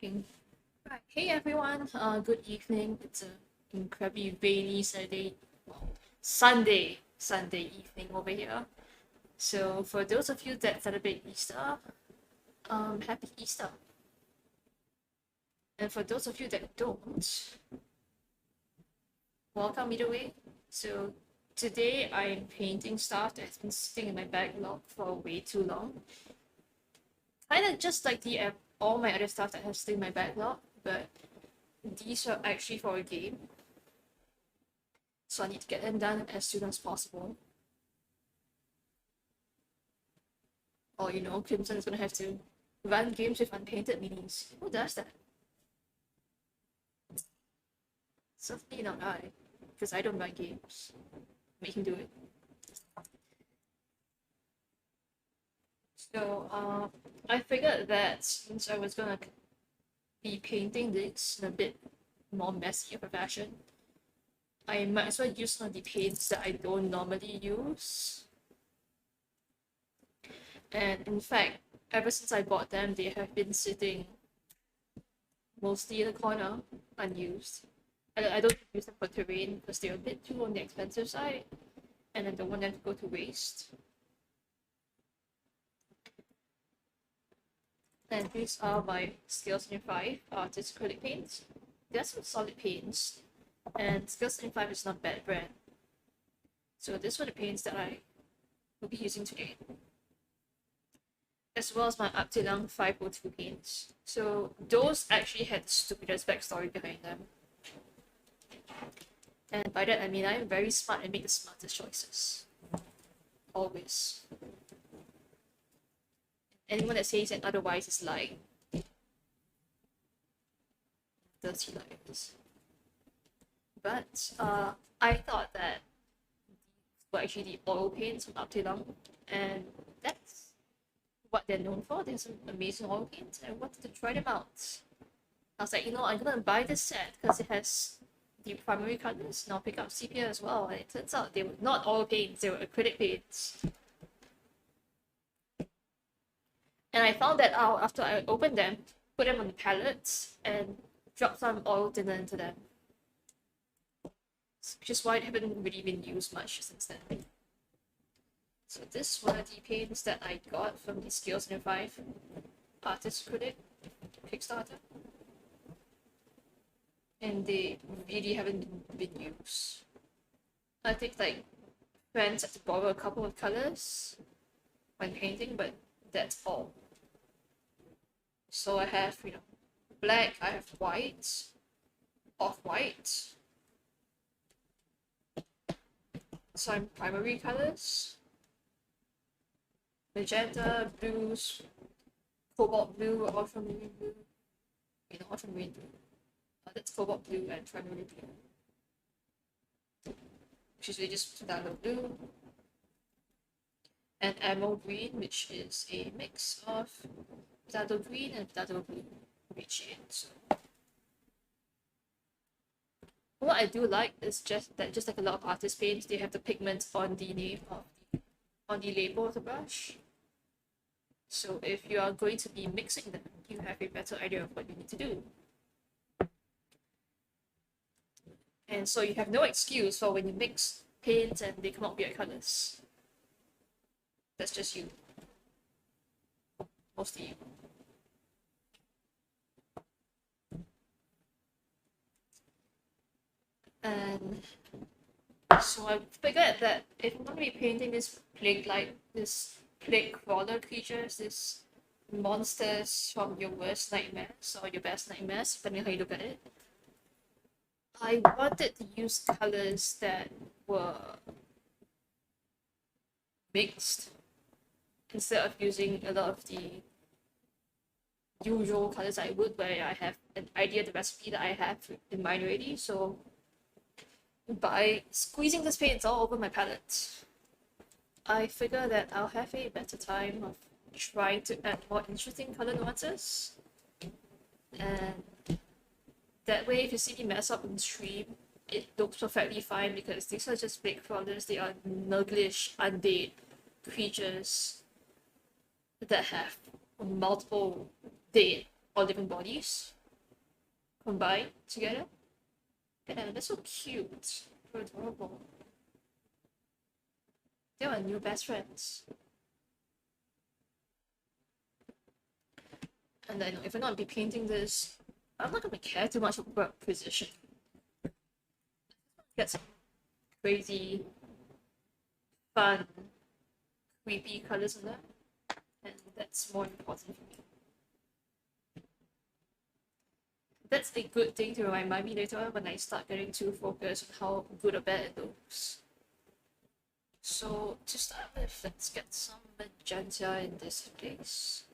Recording. Right. Hey everyone, good evening. It's a incredibly rainy Sunday evening over here. So for those of you that celebrate Easter, happy Easter. And for those of you that don't, welcome either way. So today I'm painting stuff that's been sitting in my backlog for way too long. Kind of just like all my other stuff that has stayed in my backlog, but these are actually for a game. So I need to get them done as soon as possible. Or Crimson is gonna have to run games with unpainted minis. Who does that? Certainly not I, because I don't run games. Make him do it. So I figured that since I was gonna be painting this in a bit more messy of a fashion, I might as well use some of the paints that I don't normally use. And in fact, ever since I bought them, they have been sitting mostly in the corner, unused. I don't use them for terrain because they're a bit too on the expensive side, and I don't want them to go to waste. And these are my Scale 75 artist acrylic paints. They're some solid paints, and Scale 75 is not a bad brand. So these were the paints that I will be using today, as well as my Uptilang 502 paints. So those actually had the stupidest backstory behind them. And by that I mean I'm very smart and make the smartest choices. Always. Anyone that says that otherwise is lying. Dirty liars. But I thought that were actually the oil paints from Uptilang, and that's what they're known for. They have some amazing oil paints, and I wanted to try them out. I was like, I'm gonna buy this set because it has the primary colors, and I'll pick up sepia as well. And it turns out they were not oil paints, they were acrylic paints. And I found that out after I opened them, put them on the palettes, and dropped some oil thinner into them. Which is why it haven't really been used much since then. So this were the paints that I got from the Scale 75 Artist Acrylic Kickstarter. And they really haven't been used. I think like friends had to borrow a couple of colors when painting, but that's all. So I have, black, I have white, off-white, some primary colors, magenta, blues, cobalt blue, ultramarine blue, ultramarine blue. That's cobalt blue and primary blue, which is really just standard blue, and emerald green, which is a mix of potato green and potato blue shades. What I do like is just like a lot of artist paints, they have the pigment on the name on the label of the brush. So if you are going to be mixing them, you have a better idea of what you need to do. And so you have no excuse for when you mix paints and they come out weird colors. That's just you. Mostly you. And so I figured that if I'm going to be painting this plague crawler creatures, this monsters from your worst nightmares or your best nightmares, depending on how you look at it, I wanted to use colors that were mixed instead of using a lot of the usual colors I would, where I have an idea of the recipe that I have in mind already. So by squeezing this paint all over my palette, I figure that I'll have a better time of trying to add more interesting color nuances. And that way, if you see me mess up in stream, it looks perfectly fine because these are just big crawlers. They are nugglish, undead creatures that have multiple dead or living bodies. combine together. And they're so cute, so adorable. They are new best friends. And then if I'm gonna be painting this, I'm not gonna care too much about precision. Get some crazy, fun, creepy colors in there, and that's more important for me. That's a good thing to remind me later when I start getting too focused on how good or bad it looks. So to start with, let's get some magenta in this place.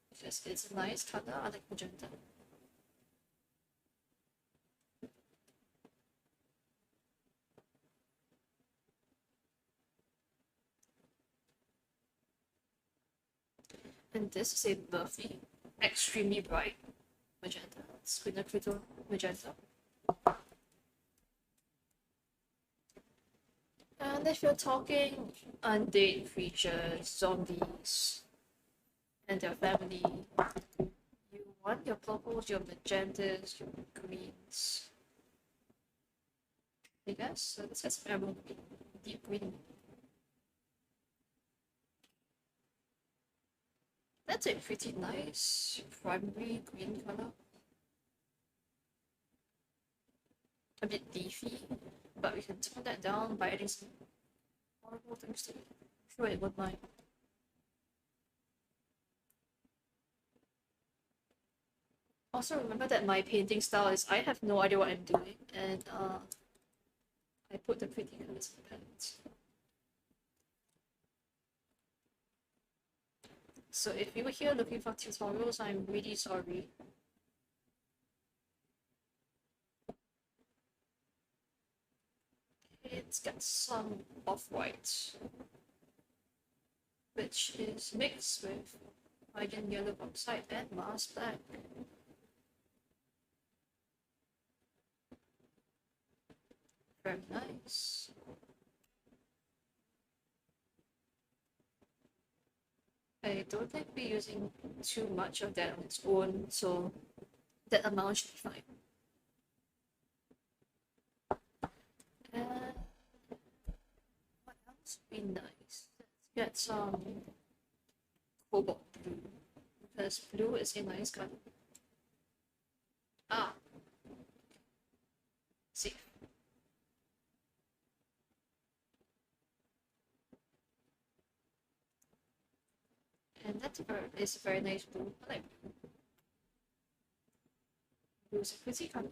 Because it's a nice color, I like magenta. And this is a buffy, extremely bright magenta. It's quinacridone magenta. And if you're talking undead creatures, zombies, and their family, you want your purples, your magentas, your greens. I guess so. This has emerald green, deep green. That's a pretty nice primary green color. A bit leafy, but we can tone that down by adding some horrible things to it. I'm sure it would mind. Also remember that my painting style is I have no idea what I'm doing, and I put the pretty colors in the palette. So if you were here looking for tutorials, I'm really sorry. It's got some off-white, which is mixed with Hagen yellow oxide and Mars black. Very nice. I don't think we're using too much of that on its own, so that amount should be fine. And what else would be nice? Let's get some cobalt blue, because blue is a nice color. Ah, safe. And that is a very nice blue. I like blue. Blue is a pretty color.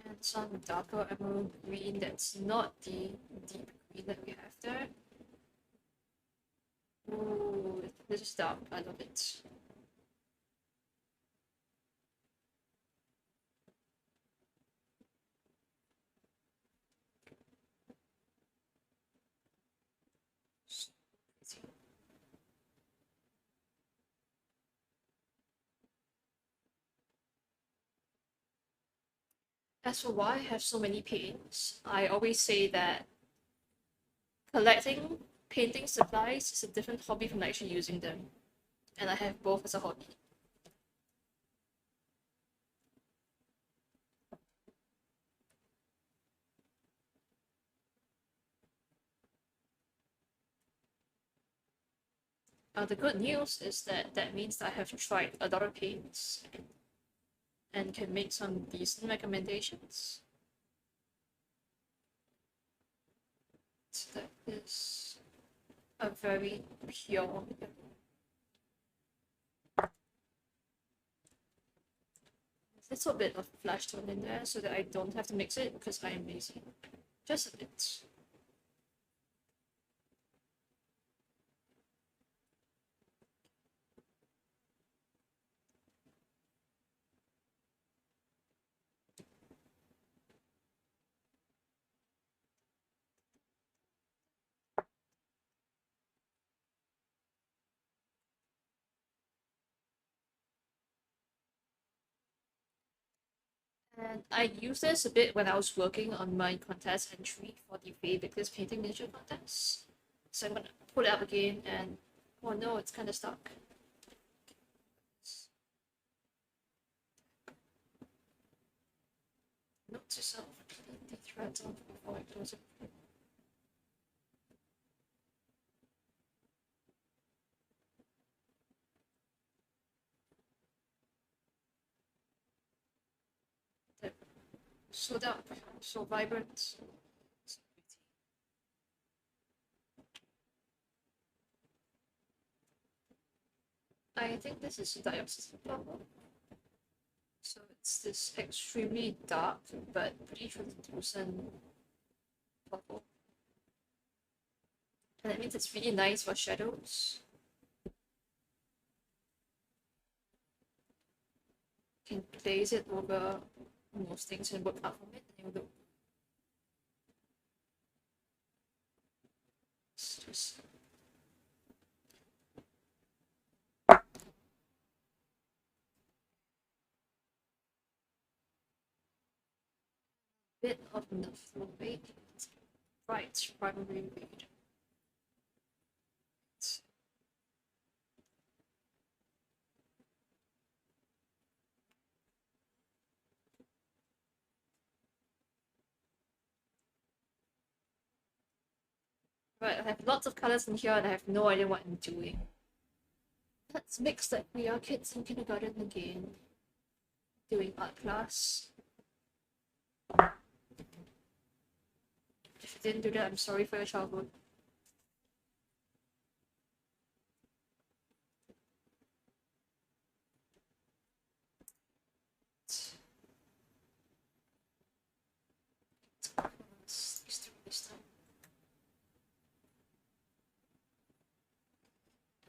And some darker emerald green that's not the deep green that we have there. Ooh, this is dark. I love it. As for why I have so many paints, I always say that collecting painting supplies is a different hobby from actually using them. And I have both as a hobby. The good news is that that means I have tried a lot of paints and can make some decent recommendations. So that is a very pure. A little bit of flash tone in there so that I don't have to mix it because I am lazy. Just a bit. And I used this a bit when I was working on my contest entry for the Victor's Painting Ninja contest. So I'm gonna pull it up again and oh no, it's kind of stuck. Note to self, the threads off before I close it. So dark, so vibrant. I think this is dioxide purple. So it's this extremely dark but pretty translucent purple. And that means it's really nice for shadows. You can place it over most things and work out from it, and it will look. It's just bit of the flow rate. Right, primary rate. Right, I have lots of colors in here and I have no idea what I'm doing. Let's mix like we are kids in kindergarten again. Doing art class. If you didn't do that, I'm sorry for your childhood.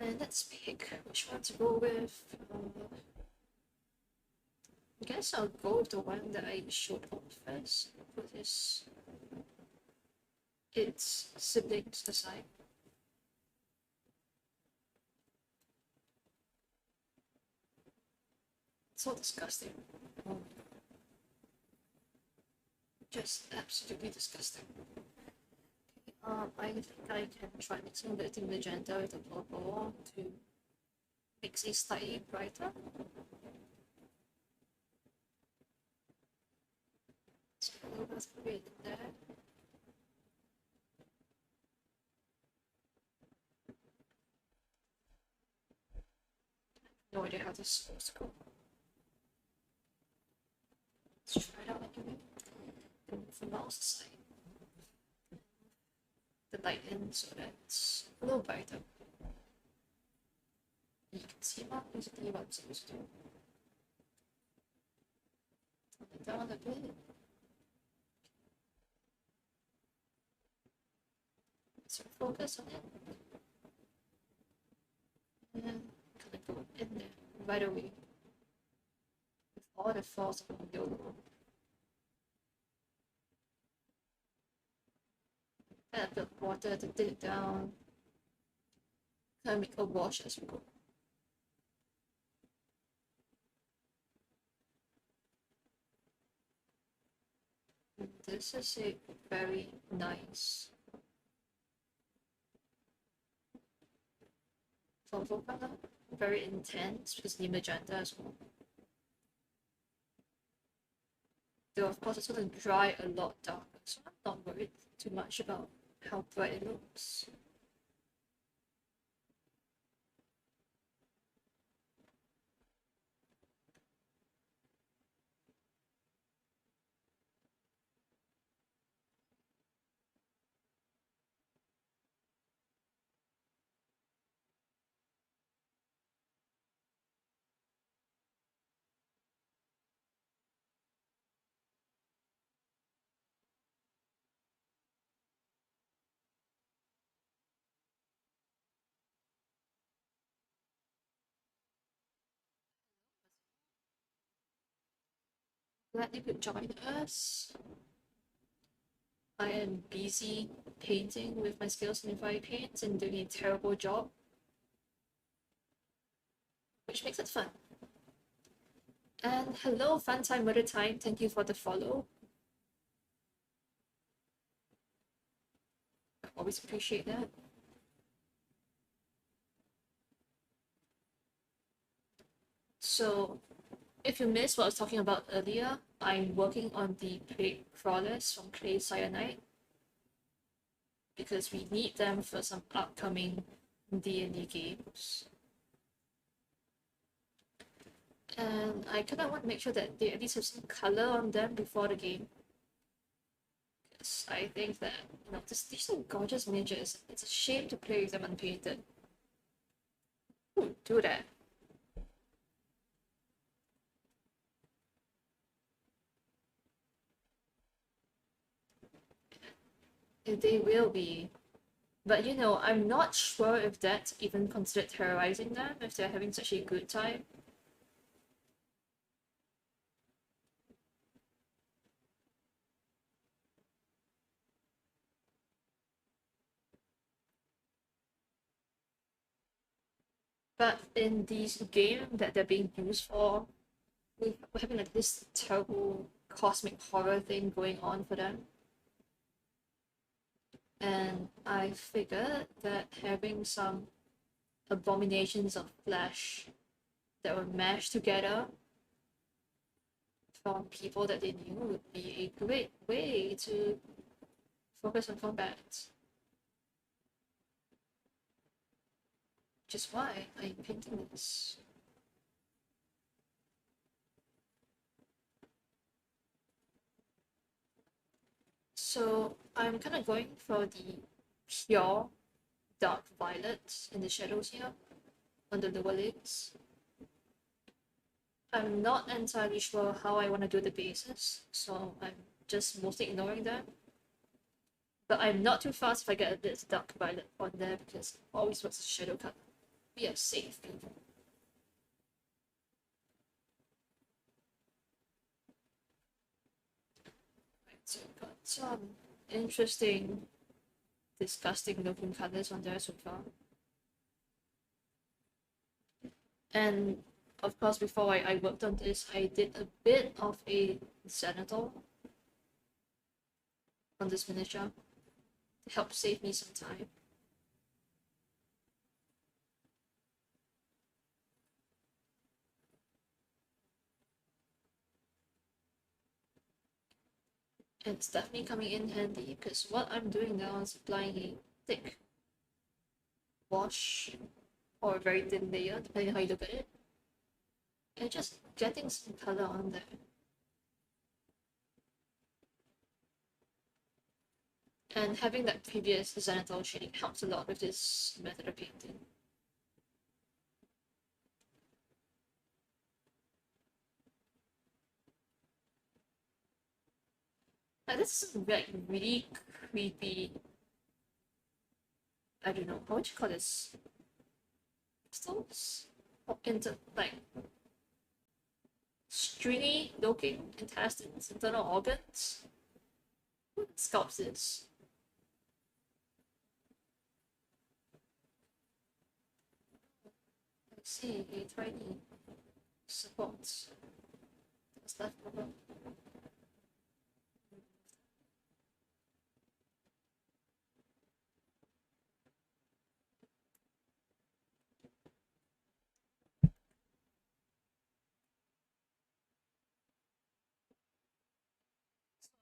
And let's pick which one to go with. I guess I'll go with the one that I showed off first. Put this its siblings aside. It's so disgusting. Just absolutely disgusting. I think I can try mixing the magenta with the purple to make it slightly brighter. So a little bit of red in there. No idea how this is supposed to go. Let's try it out anyway. And move the mouse aside. The light in so that it's a little brighter. You can see that basically what I'm supposed to do. Turn it down a bit. So focus on it. And then kind of go in there right away. With all the force of the yellow. Add a bit of water to dig it down. Kind of make a wash as we go. And this is a very nice purple color. Very intense because the magenta as well. Though of course it's going to dry a lot darker, so I'm not worried too much about how bright it looks. Glad you could join us. I am busy painting with my Skills Unify paints and doing a terrible job, which makes it fun. And hello, fun time, murder time. Thank you for the follow. I always appreciate that. So, if you missed what I was talking about earlier, I'm working on the plate crawlers from Clay Cyanide because we need them for some upcoming D&D games. And I kind of want to make sure that they at least have some color on them before the game. Because I think that, these are gorgeous miniatures. It's a shame to play with them unpainted. Ooh, do that. They will be. But I'm not sure if that's even considered terrorizing them if they're having such a good time. But in these game that they're being used for, we're having like this terrible cosmic horror thing going on for them. And I figured that having some abominations of flesh that were mashed together from people that they knew would be a great way to focus on combat. Which is why I'm painting this. So I'm kind of going for the pure dark violet in the shadows here on the lower lids. I'm not entirely sure how I want to do the bases, so I'm just mostly ignoring them. But I'm not too fast if I get a bit of dark violet on there because it always works as a shadow color. We are safe, people. Right, so we've got some interesting, disgusting looking colors on there so far. And of course, before I worked on this, I did a bit of a zenithal on this miniature to help save me some time. And it's definitely coming in handy because what I'm doing now is applying a thick wash or a very thin layer, depending on how you look at it, and just getting some color on there. And having that previous zenithal shading helps a lot with this method of painting. Now this is like really creepy. I don't know, how would you call this? Crystals? Or into like stringy looking intestines, internal organs? Who sculpts this? I see a tiny support that's left over.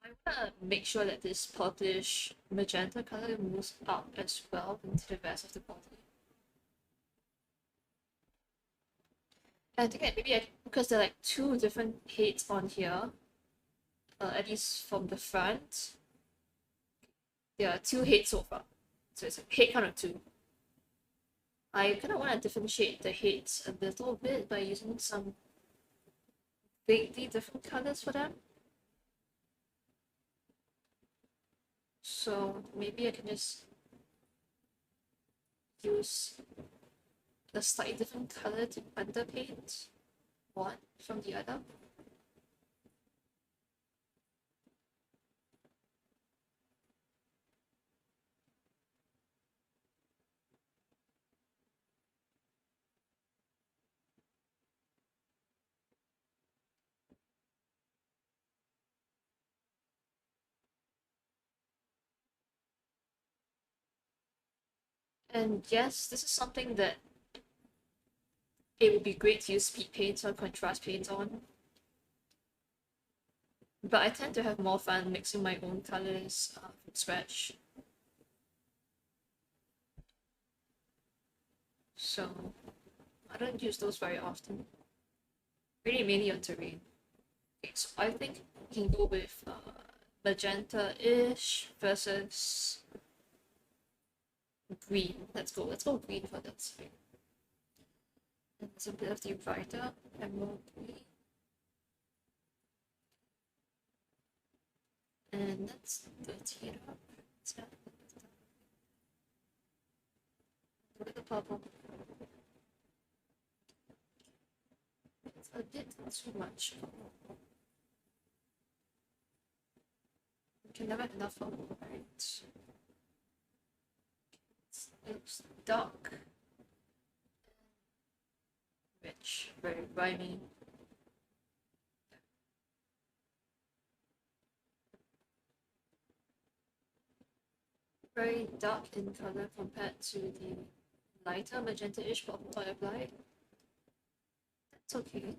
I want to make sure that this purplish magenta color moves up as well into the rest of the body. And I think that maybe because there are like two different heads on here, at least from the front, there are two heads so far. So it's a head count of two. I kind of want to differentiate the heads a little bit by using some vaguely different colors for them. So maybe I can just use a slightly different color to underpaint one from the other. And yes, this is something that it would be great to use speed paints or contrast paints on. But I tend to have more fun mixing my own colors from scratch. So I don't use those very often. Really mainly on terrain. Okay, so I think we can go with magenta-ish versus green. Let's go green for this. And it's a bit of the brighter emerald green. And let's dirty it up. Let's add a little purple. It's a bit too much. You can never have enough purple, right? It's dark. Rich, very grimy. Very dark in color compared to the lighter magenta-ish purple I applied. That's okay.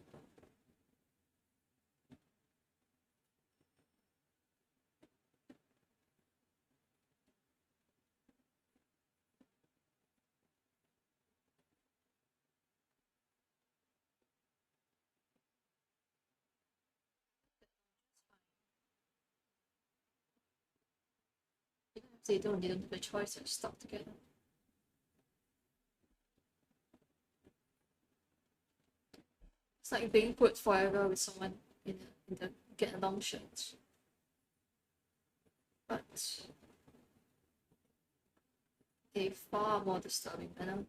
Even if they don't have a choice, they're stuck together. It's like being put forever with someone in the get along shirt. But a far more disturbing manner.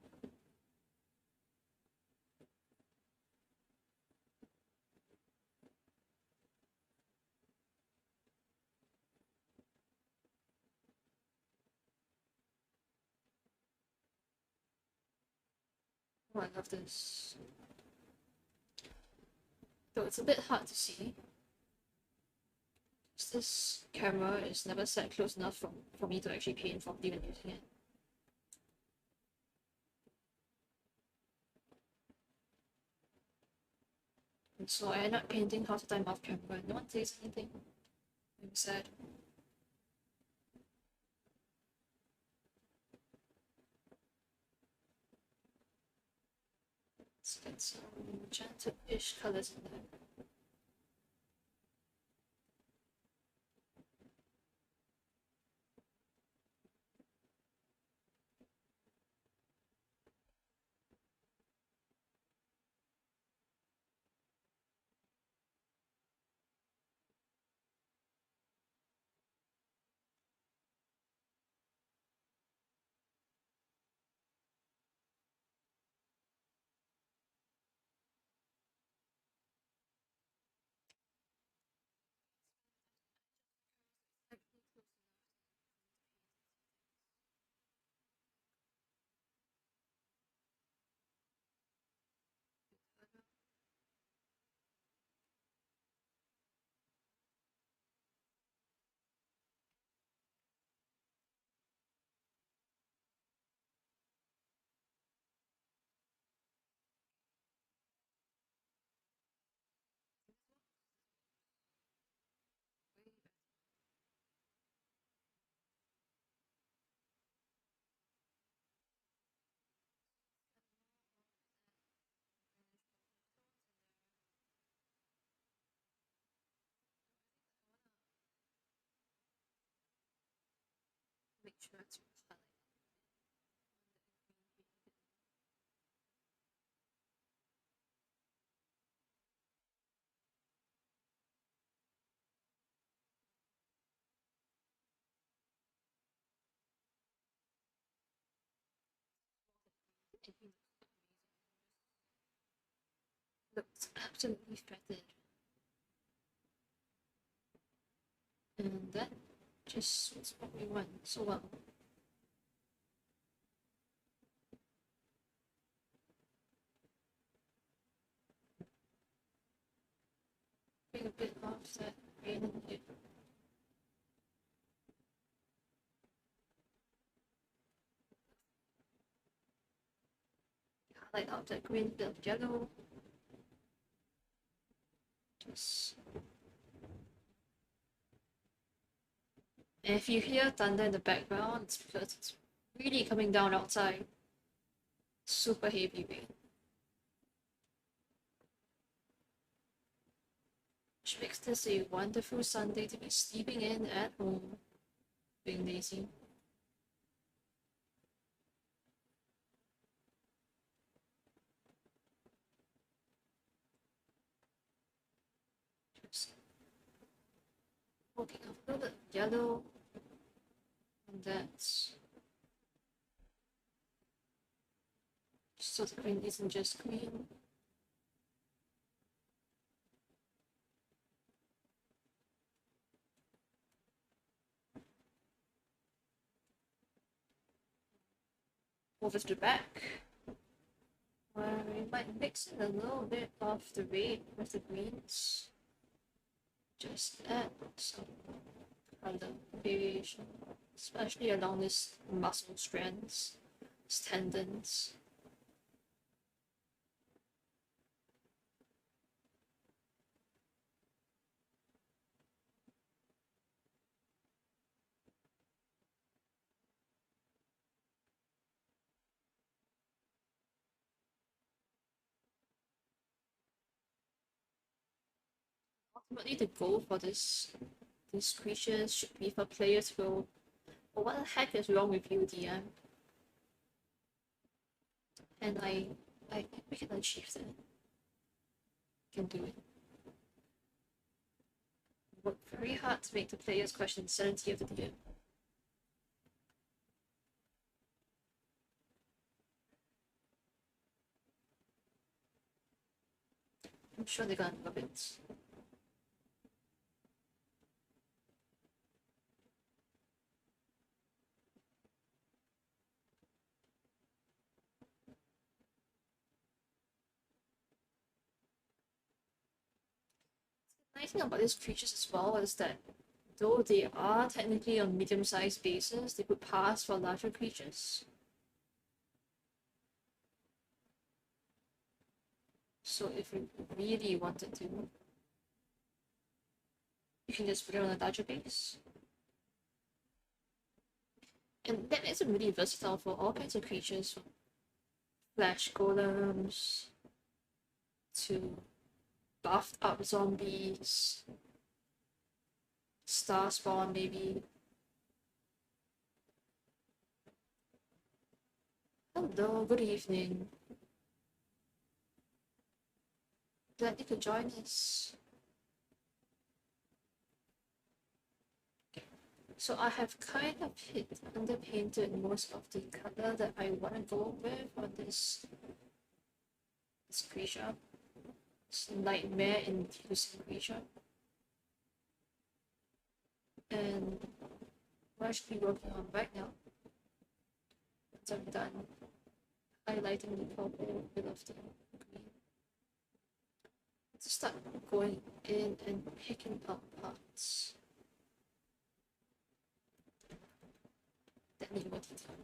Oh, I love this. Though it's a bit hard to see. This camera is never set close enough for me to actually paint properly when using it. And so I end up painting half the time off camera. No one says anything. I'm sad. Let's get some magenta-ish colors in there. Make sure to highlight. Looks absolutely fetid. And that just suits what we want so well. Bring a bit of that green in here. highlight out that green, bit of yellow. Just. And if you hear thunder in the background, it's because it's really coming down outside. Super heavy rain. Which makes this a wonderful Sunday to be sleeping in at home, being lazy. Just poking up a little bit of yellow on that. So the green isn't just green. Over to the back, where we might mix in a little bit of the red with the greens. Just add some color variation, especially along these muscle strands, these tendons. Ultimately, the goal for these creatures should be for players to go, oh, what the heck is wrong with you, DM? And we can achieve that. We can do it. Work very hard to make the players question the sanity of the DM. I'm sure they're gonna love it. The nice thing about these creatures as well is that though they are technically on medium-sized bases, they could pass for larger creatures. So if you really wanted to, you can just put it on a larger base. And that makes it really versatile for all kinds of creatures, from flash golems to buffed up zombies, star spawn maybe. Hello, good evening. Glad you could join us. So I have kind of underpainted most of the color that I want to go with on this creature. It's nightmare-inducing creature. And we're actually working on right now, once I'm done highlighting the purple bit of the green, to start going in and picking up parts that need more detail.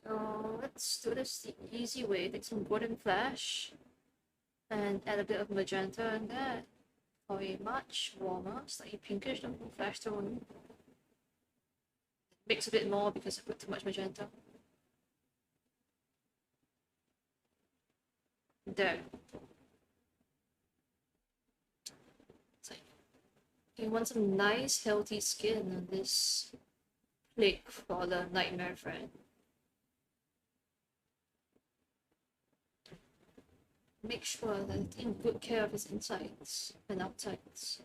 So let's do this the easy way. Take some golden flash and add a bit of magenta in that for a much warmer, slightly pinkish flash tone. Mix a bit more because I put too much magenta. There. So you want some nice healthy skin on this plague for the nightmare friend. Make sure that it's taking good care of his insides and outsides.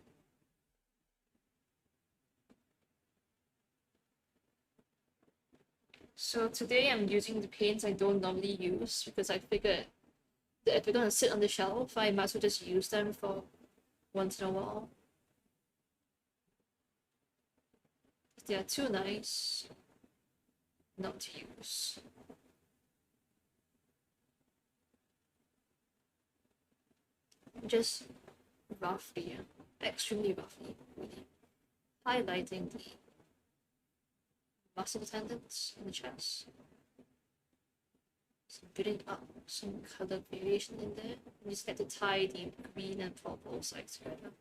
So today I'm using the paints I don't normally use because I figured that if they're gonna sit on the shelf, I might as well just use them for once in a while. If they are too nice not to use. Just roughly, extremely roughly, really highlighting the muscle tendons in the chest So building up some color variation in there. You just get to tie the green and purple sides together.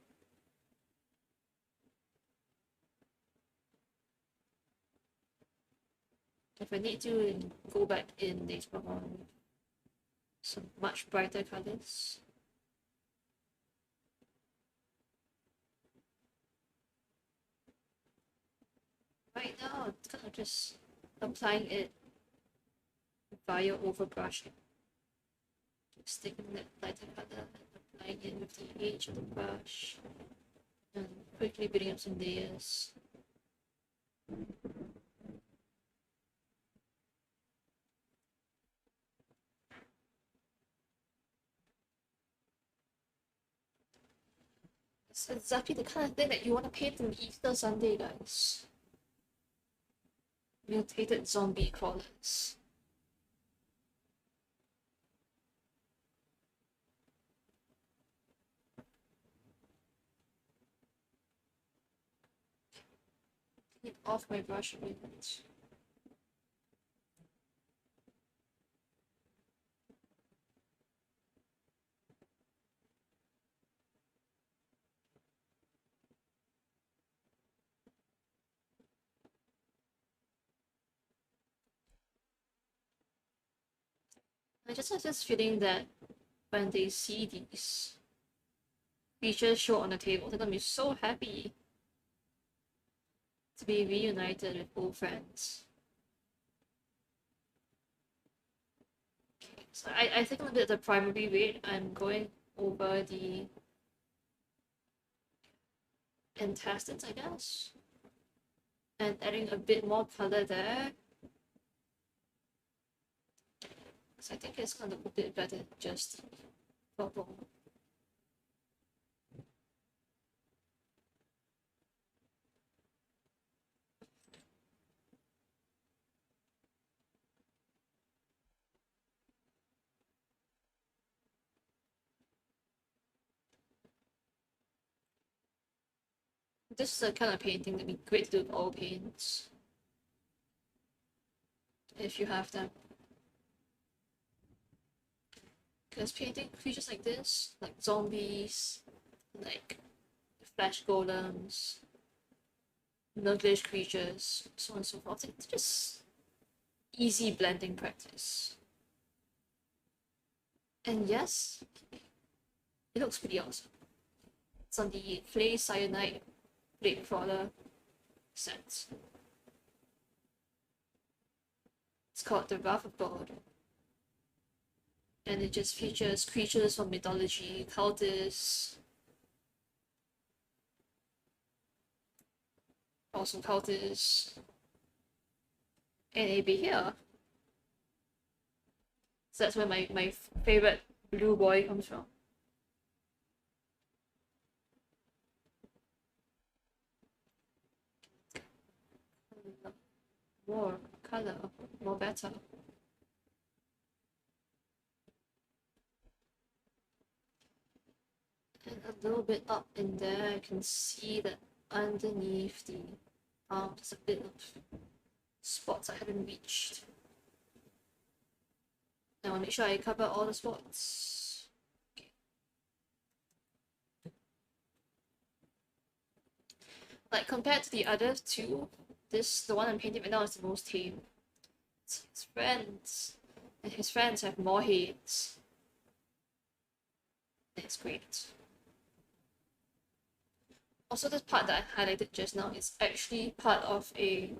If I need to go back in later on, some much brighter colors. Right now, it's kind of just applying it via overbrushing. Sticking that lighter color and applying it with the edge of the brush. And quickly building up some layers. It's exactly the kind of thing that you want to paint on Easter Sunday, guys. Mutated zombie crawlers. Get off my brush a bit. I just have this feeling that when they see these creatures show on the table, they're gonna be so happy to be reunited with old friends. Okay, so I think I'm a bit the primary weight. I'm going over the intestines, I guess, and adding a bit more color there. So I think it's gonna look a bit better than just purple. This is the kind of painting that'd be great to do with all paints, if you have them. Because painting creatures like this, like zombies, like flesh golems, nuggish creatures, so on and so forth, it's just easy blending practice. And yes, it looks pretty awesome. It's on the Clay Cyanide Blade Crawler set. It's called the Wrath of God. And it just features creatures from mythology, cultists, awesome cultists, and a here. So that's where my favorite blue boy comes from. More color, more better. And a little bit up in there, I can see that underneath the arm, there's a bit of spots I haven't reached. I want to make sure I cover all the spots. Okay. Like compared to the other two, the one I'm painting right now is the most tame. It's his friends, and his friends have more heads. It's great. Also, this part that I highlighted just now is actually part of a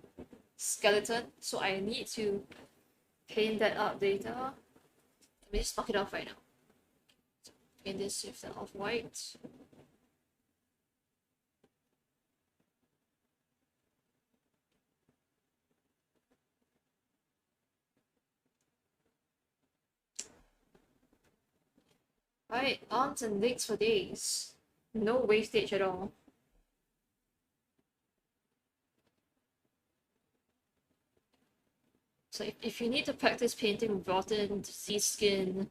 skeleton, so I need to paint that up later. Let me just knock it off right now. So paint this with the off-white. Right, arms and legs for days. No wastage at all. So if you need to practice painting rotten, diseased skin,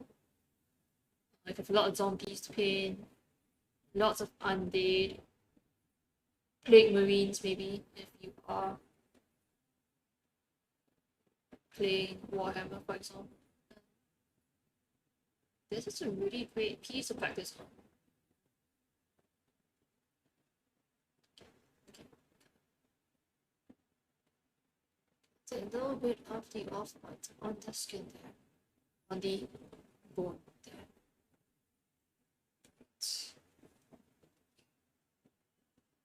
like if a lot of zombies to paint, lots of undead, plague marines maybe, if you are playing Warhammer, for example. This is a really great piece to practice on. A little bit of the off-white on the skin there, on the bone there.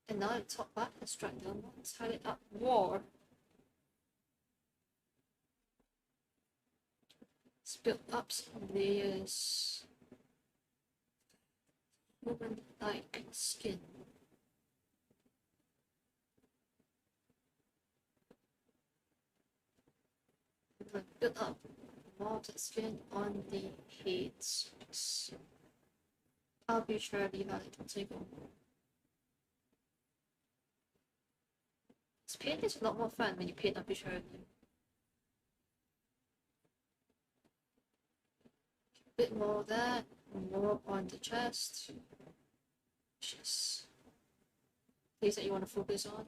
And now the top part, let's drag down, tie it up more. Let's build up some layers. Human-like skin. Build up melted skin on the heads. Arbitrarily highlighted. This paint is a lot more fun when you paint arbitrarily. A bit more of that, more on the chest. Just place that you want to focus on.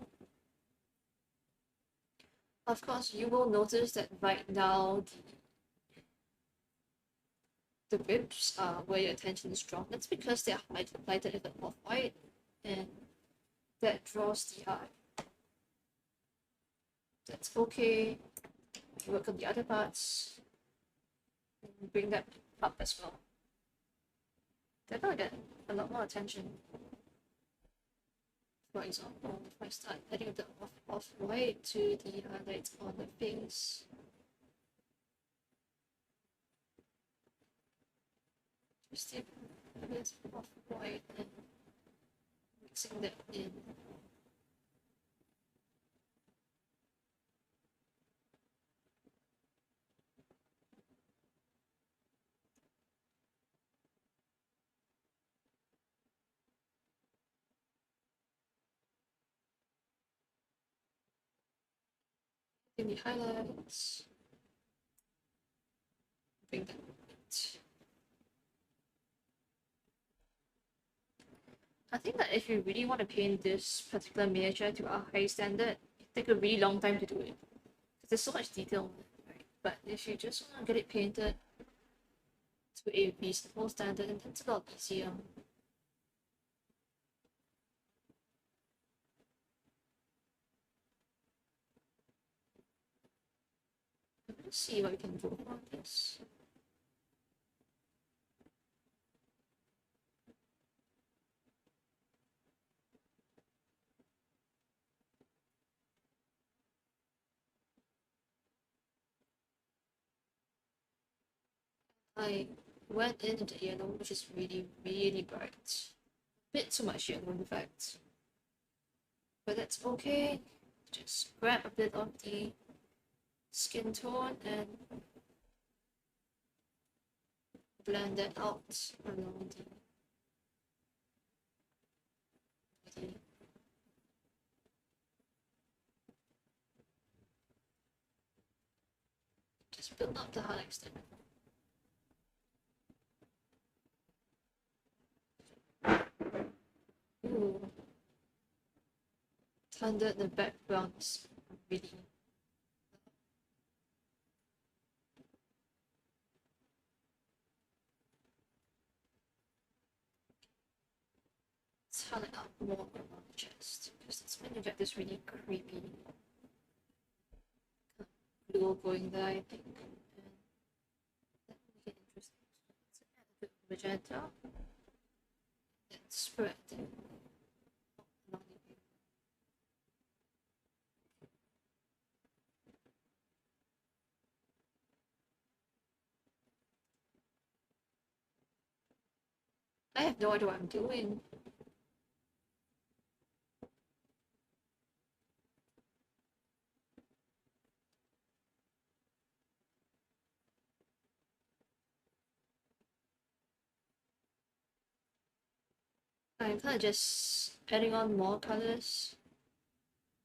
Of course, you will notice that right now the ribs are where your attention is drawn. That's because they are highlighted with off-white, and that draws the eye. That's okay. Work on the other parts. And bring that up as well. They're gonna get a lot more attention. For example, if I start adding a bit of off-white to the highlights on the face, just a bit of off-white and mixing that in. In the highlights, bring that out. I think that if you really want to paint this particular miniature to a high standard, it take a really long time to do it. Because there's so much detail in it, right? But if you just want to get it painted to a reasonable standard, then it's a lot easier. Let's see what we can do about this. I went into the yellow, which is really, really bright. A bit too much yellow, in fact. But that's okay. Just grab a bit of the skin tone and blend that out along the body. Just build up the highlights there. Ooh. Thunder in the background is really highlight up more around the chest, because that's when you get this really creepy glow going there, I think. And that will make it interesting. So add a bit of magenta and spread it along the way. I have no idea what I'm doing. I'm kind of just adding on more colors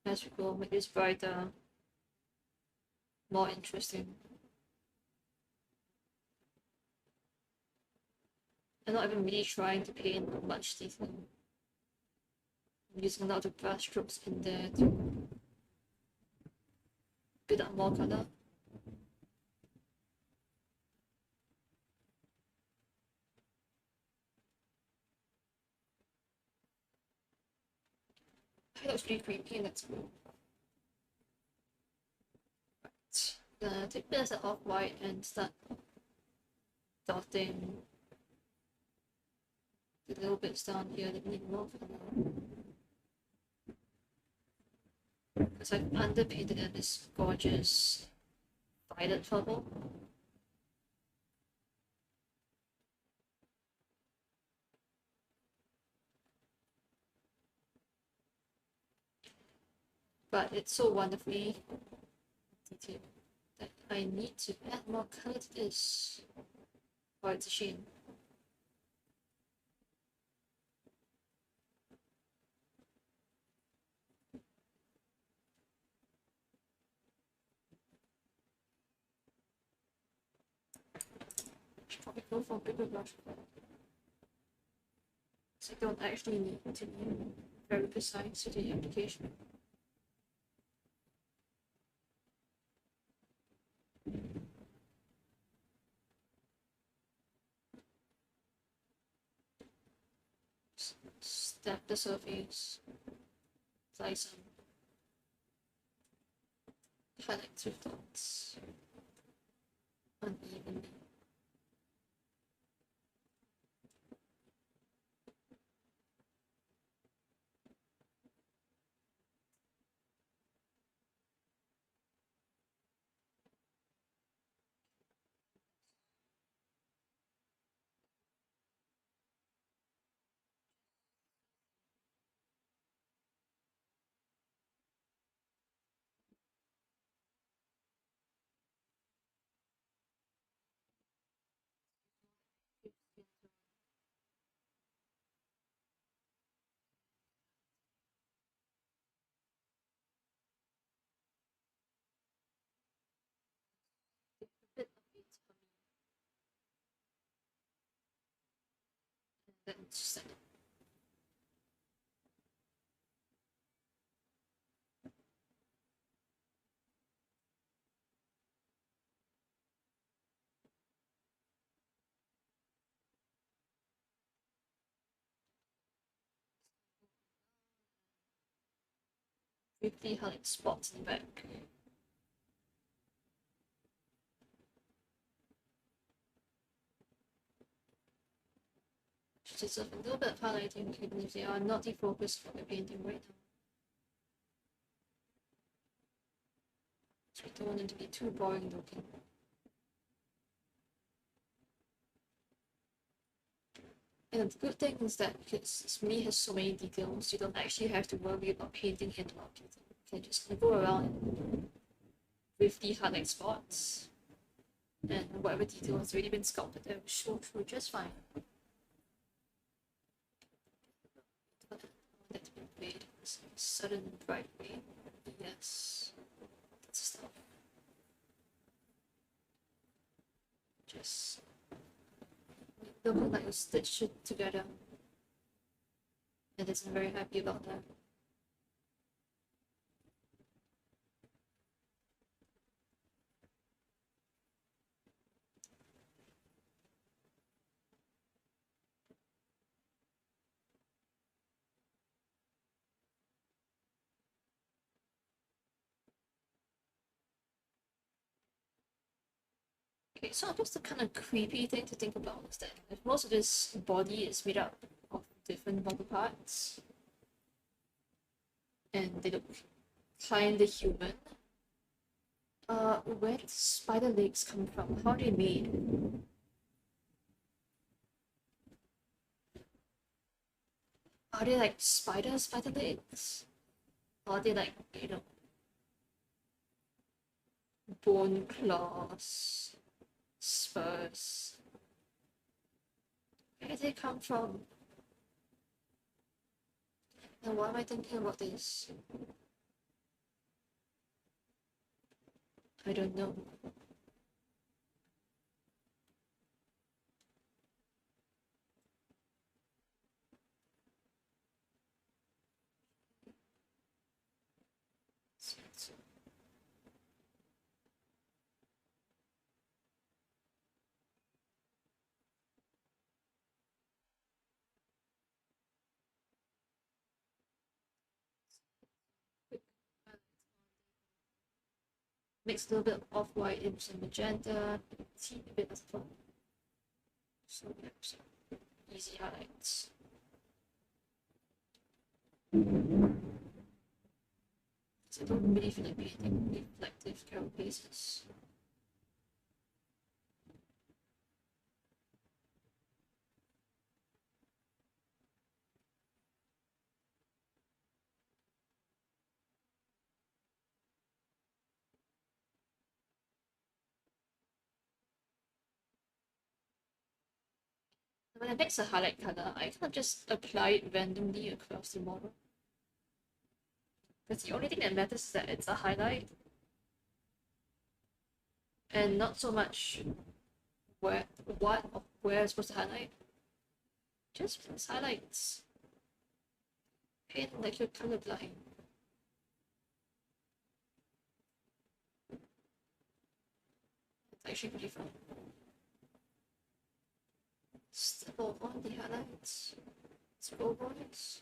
as we go, make this brighter, more interesting. I'm not even really trying to paint much detail. I'm using a lot of brush strokes in there to build up more color. looks pretty creepy and that's cool. Right. Gonna take this off-white and start dotting the little bits down here that need more for now. Because I've underpainted in this gorgeous violet purple. But it's so wonderfully detailed that I need to add more color to this. Oh, it's a shame. Should probably go for a bigger brush. So I don't actually need to be very precise to the application. Step the surface, apply some highlight through dots unevenly. Bit of it for me, and then set it. Briefly highlight spots in the back. Just a little bit of highlighting, even if they are not the focus for the painting right now. So we don't want it to be too boring looking. And the good thing is that because me has so many details, you don't actually have to worry about painting in a lot of detail. You can just go around with the highlight spots, and whatever detail has already been sculpted, it will show through just fine. That's been made in a sudden bright way. Yes, that's stuff. Just look like you stitched it together, and I'm very happy about that. Okay, so I guess the kind of creepy thing to think about is that if most of this body is made up of different body parts, and they look kinda human, where did spider legs come from? How are they made? Are they like spider legs? Or are they like, you know, bone claws, spurs? Where did they come from? And why am I thinking about this? I don't know. Mix a little bit of off-white into some magenta, teeny bit as well. So yeah, so easy highlights. So I don't really feel like painting reflective carapaces. When I mix a highlight color, I can't just apply it randomly across the model. Because the only thing that matters is that it's a highlight, and not so much what or where I'm supposed to highlight. Just place highlights. Paint like you're colorblind. It's actually pretty fun. Stipple on the highlights. Scroll borders.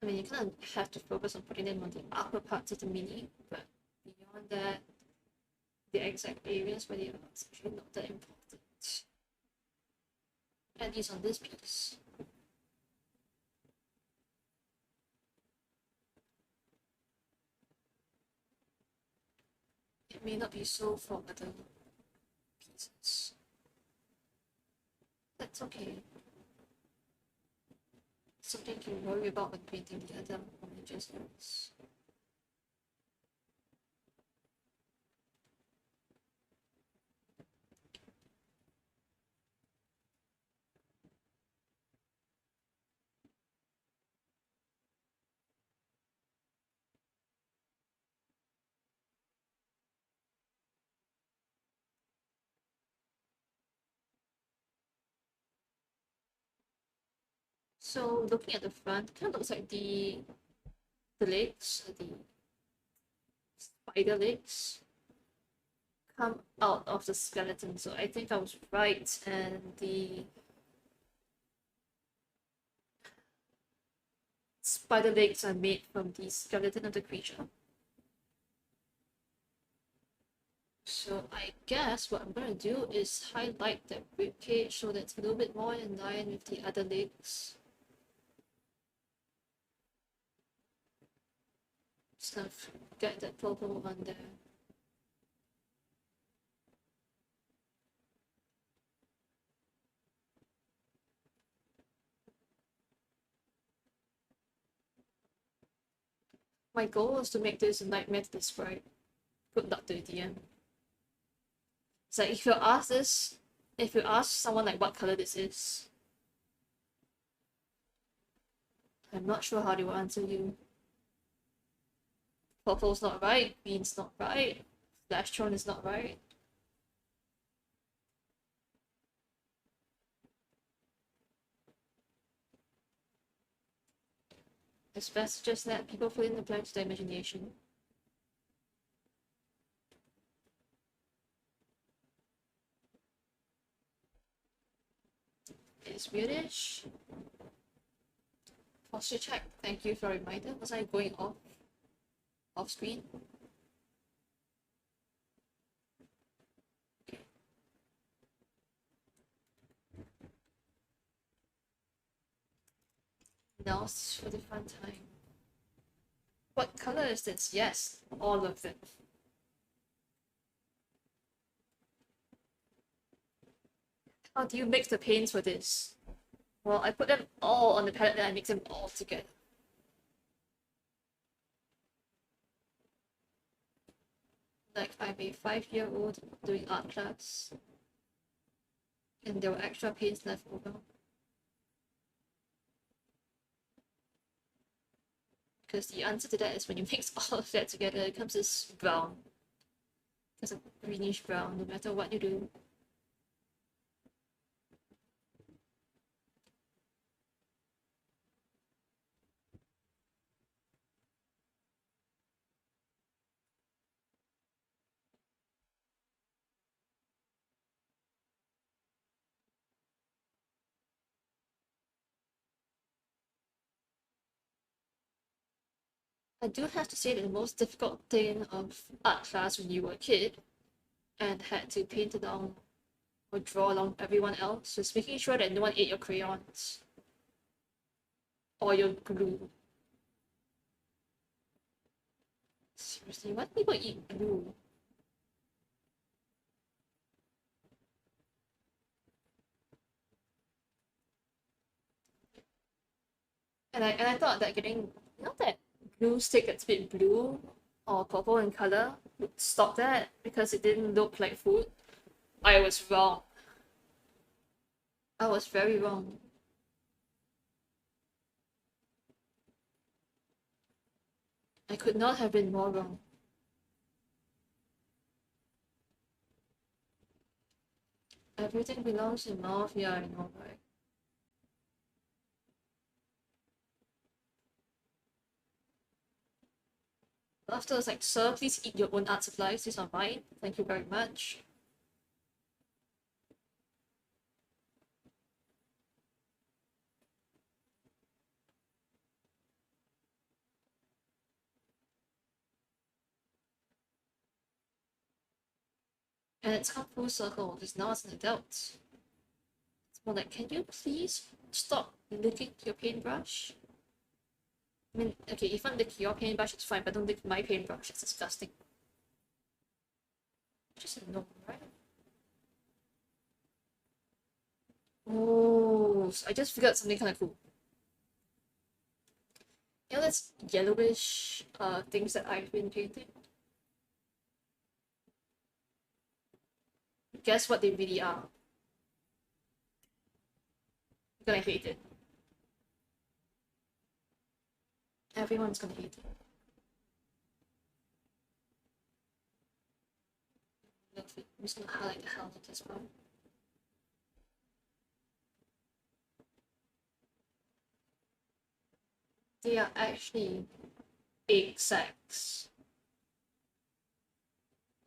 I mean, you kind of have to focus on putting them on the upper parts of the mini, but beyond that, the exact areas where they are is actually not that important. At least on this piece. It may not be so for other pieces. That's okay. Something to worry about when painting the other images. So looking at the front, it kind of looks like the legs, the spider legs, come out of the skeleton. So I think I was right, and the spider legs are made from the skeleton of the creature. So I guess what I'm gonna do is highlight that ribcage so that it's a little bit more in line with the other legs. Just kind of get that purple on there. My goal is to make this a nightmare to describe. Good luck to the DM. So if you ask someone like what color this is, I'm not sure how they will answer you. Purple's not right, green's not right, flash tone is not right. It's best just let people fill in the blanks with their imagination. It's weirdish. Posture check, thank you for a reminder. Was I going off screen? Okay. Now it's for the fun time. What color is this? Yes, all of them. How do you mix the paints for this? Well, I put them all on the palette, then I mix them all together. Like, I'm a 5-year-old doing art class, and there were extra paints left over. Because the answer to that is when you mix all of that together, it comes this brown. It's a greenish brown, no matter what you do. I do have to say that the most difficult thing of art class when you were a kid and had to paint along or draw along everyone else was making sure that no one ate your crayons or your glue. Seriously, why do people eat glue? And I thought that getting that glue stick that's a bit blue or purple in color would stop that because it didn't look like food. I was wrong. I was very wrong. I could not have been more wrong. Everything belongs in mouth, yeah, I know, right? After it's like, sir, please eat your own art supplies. These are mine. Thank you very much. And it's come full circle because now as an adult, it's more like, can you please stop licking your paintbrush? I mean, okay, if I lick your paintbrush, it's fine, but don't lick my paintbrush. It's disgusting. Just a no, right? Oh, so I just figured out something kind of cool. You know, that's yellowish things that I've been painting. Guess what they really are? You're gonna hate it. Everyone's gonna hate it. I'm just gonna highlight the helmet as well. They are actually egg sacs.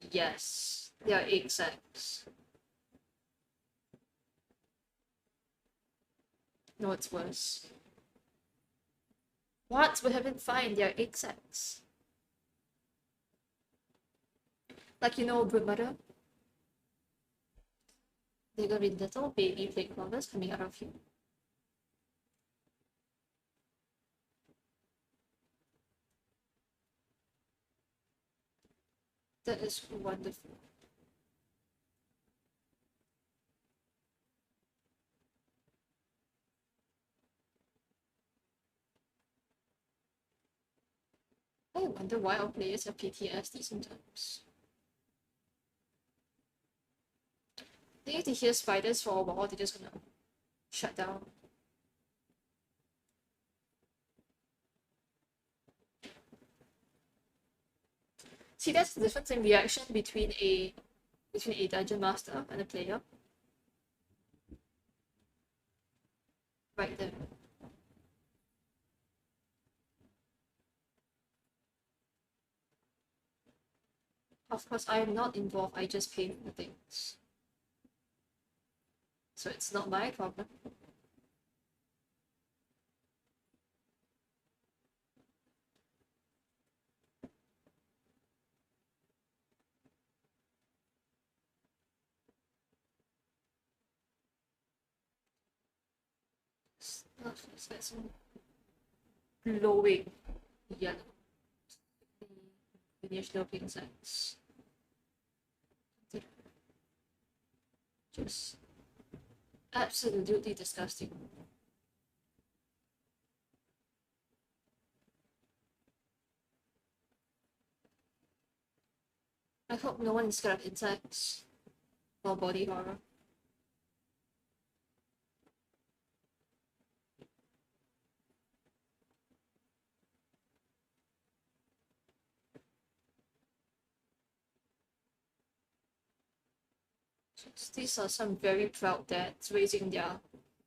Yes, they are egg sacs. No, it's worse. What would have been fine? They are egg sacs. Like, you know, brood mother? They're gonna be little baby plague lovers coming out of you. That is wonderful. I wonder why our players have PTSD sometimes. They need to hear spiders for a while, they're just gonna shut down. See, that's the difference in reaction between a dungeon master and a player. Right there. Of course, I am not involved, I just paint the things. So it's not my problem. Let's get some glowing yellow. Finish the pink sense. Just absolutely disgusting. I hope no one is scared of insects or body horror. These are some very proud dads raising their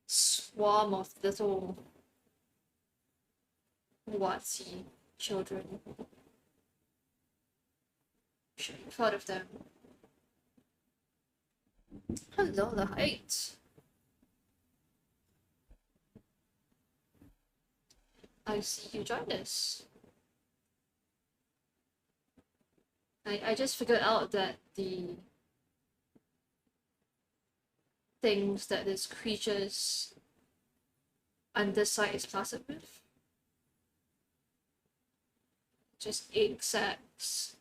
swarm of little watsy children. Should be proud of them. Hello, the height. I see you joined us. I just figured out that the things that this creature's underside is plastered with, just egg sacs.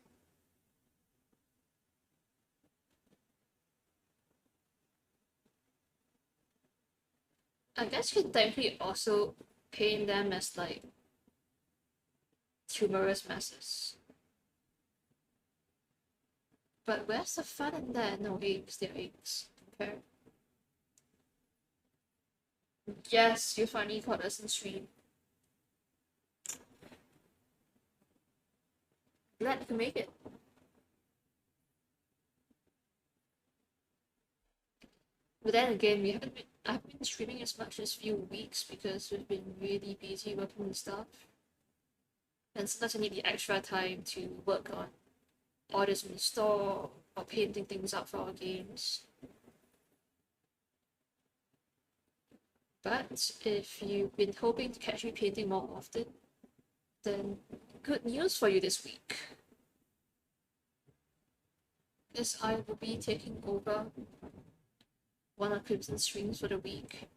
I guess you could technically also paint them as like tumorous masses. But where's the fun in that? No eggs, they're eggs. Okay. Yes, you finally caught us in stream. Glad you can make it. But then again, I haven't been streaming as much as few weeks because we've been really busy working and stuff. And sometimes I need the extra time to work on orders in the store or painting things up for our games. But if you've been hoping to catch me painting more often, then good news for you this week. Because I will be taking over one of Crimson's streams for the week.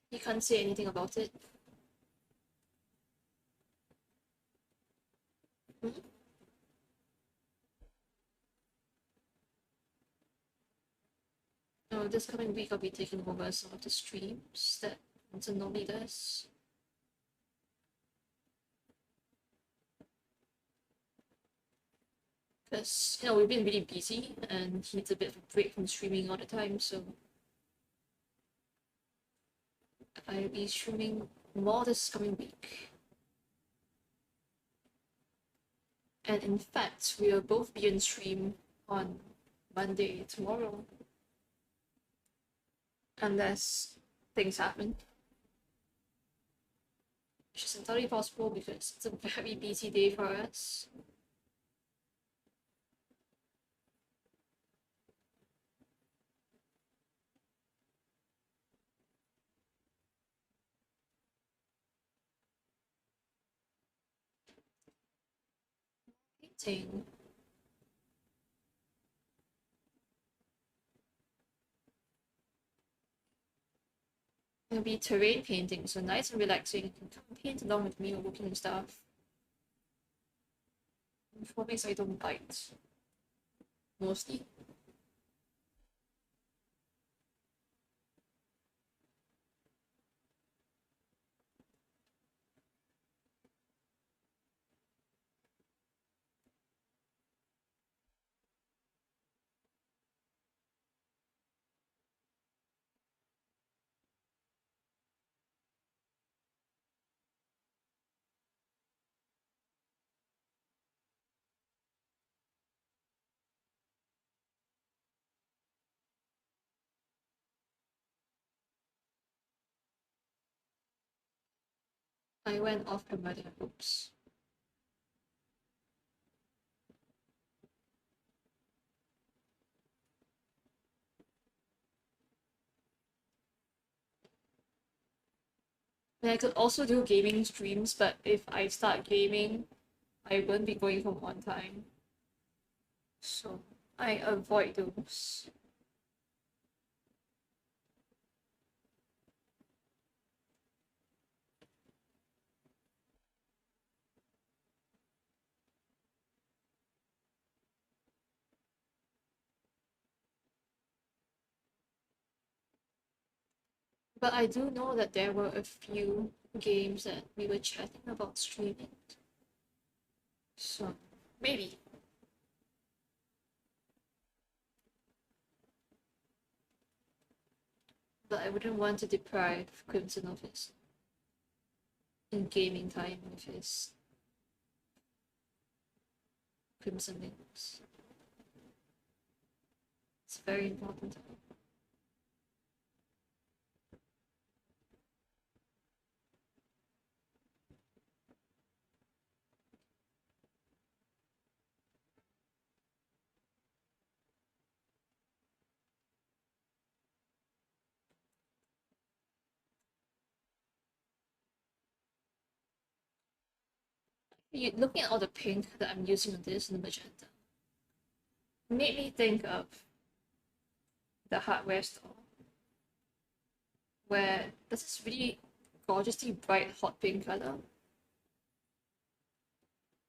You can't say anything about it. Mm-hmm. No, this coming week I'll be taking over some of the streams that Crimson normally does. Because, you know, we've been really busy and he needs a bit of a break from streaming all the time, so I'll be streaming more this coming week. And in fact, we'll both be on stream on Monday, tomorrow. Unless things happen. Which is entirely possible because it's a very busy day for us. Painting. It'll be terrain painting, so nice and relaxing. You can come paint along with me or working and stuff. What makes I don't bite? Mostly. I went off camera there, oops. And I could also do gaming streams, but if I start gaming, I won't be going home on time. So I avoid those. But I do know that there were a few games that we were chatting about streaming. So, maybe. But I wouldn't want to deprive Crimson of his gaming time with his Crimson Wings. It's very important. Looking at all the pink that I'm using on this and the magenta made me think of the hardware store where there's this really gorgeously bright hot pink color,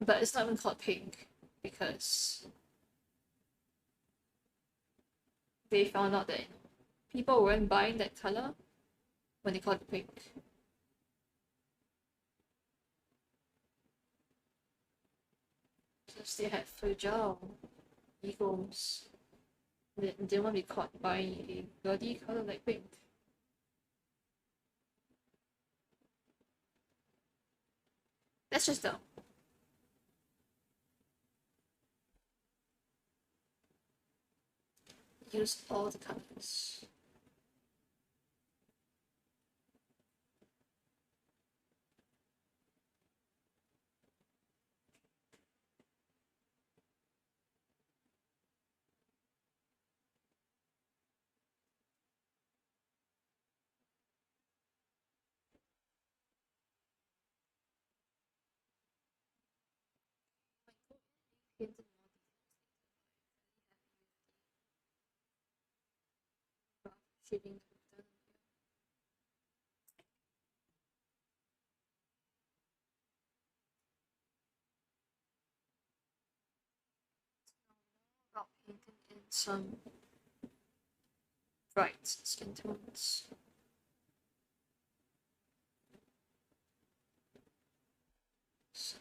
but it's not even called pink because they found out that people weren't buying that color when they called it pink. Because they had fragile egos. They didn't want to be caught buying a gaudy color like pink. That's just dumb. Use all the colors. Shading about painting in some bright skin tones. So,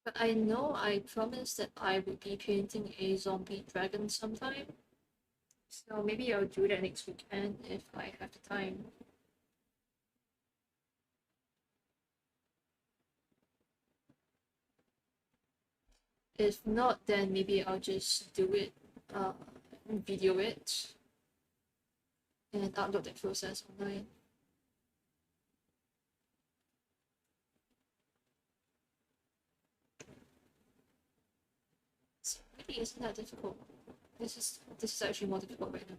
but I know I promised that I would be painting a zombie dragon sometime. So maybe I'll do that next weekend if I have the time. If not, then maybe I'll just do it, video it, and upload that process online. It really isn't that difficult. This is actually more difficult right now.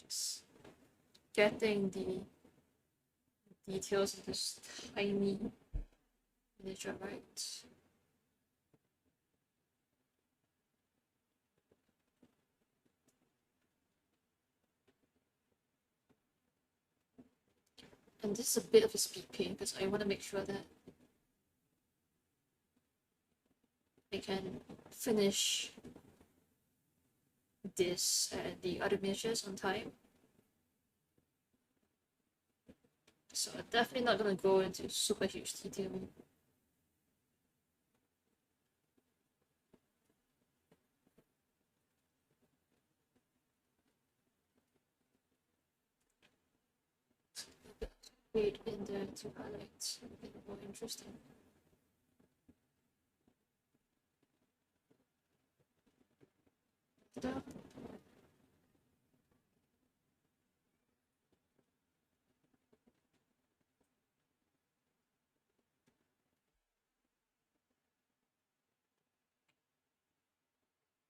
Just getting the details of this tiny miniature right. And this is a bit of a speed paint because I want to make sure that I can finish this and the other miniatures on time. So I'm definitely not gonna go into super huge detail. Wait in there to highlight a bit more interesting. Ta-da.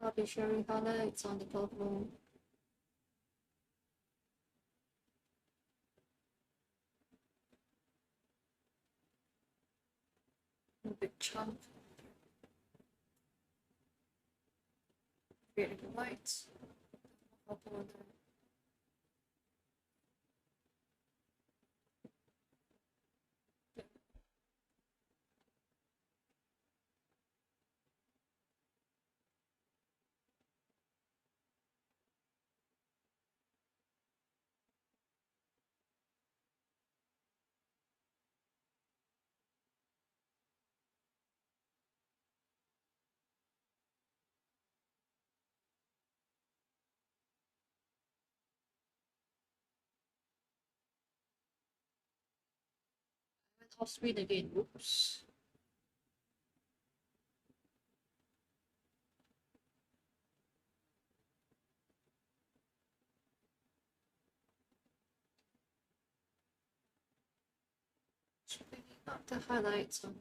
I'll be sharing highlights on the purple. A big chunk. Creating the white. Purple on there. Screen again. Oops. Just bringing up the highlights on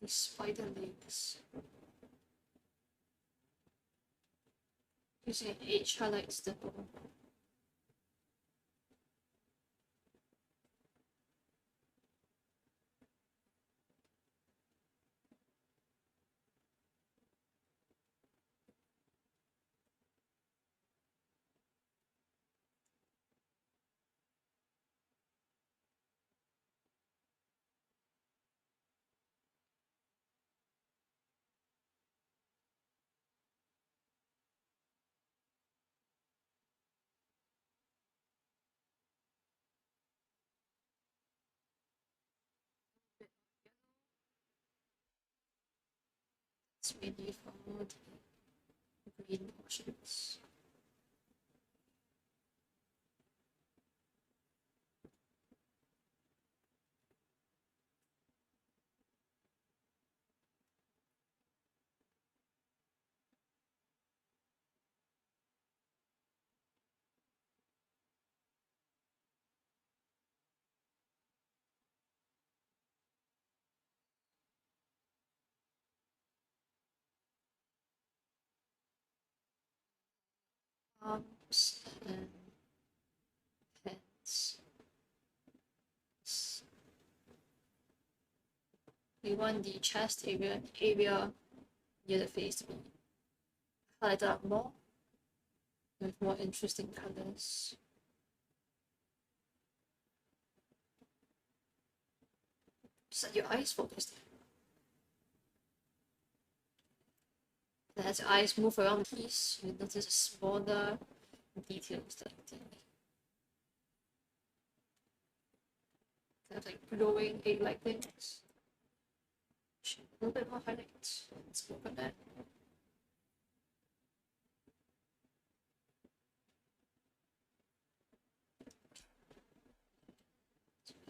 these spider legs. Using an H highlight stipple. It's mainly for the green portions. Arms and hands. We want the chest area and area near the face to be highlighted up more with more interesting colors. Just let your eyes focus there. As your eyes move around the piece, you notice smaller details that kind of like glowing egg-like things. A little bit more highlights. Let's work on that.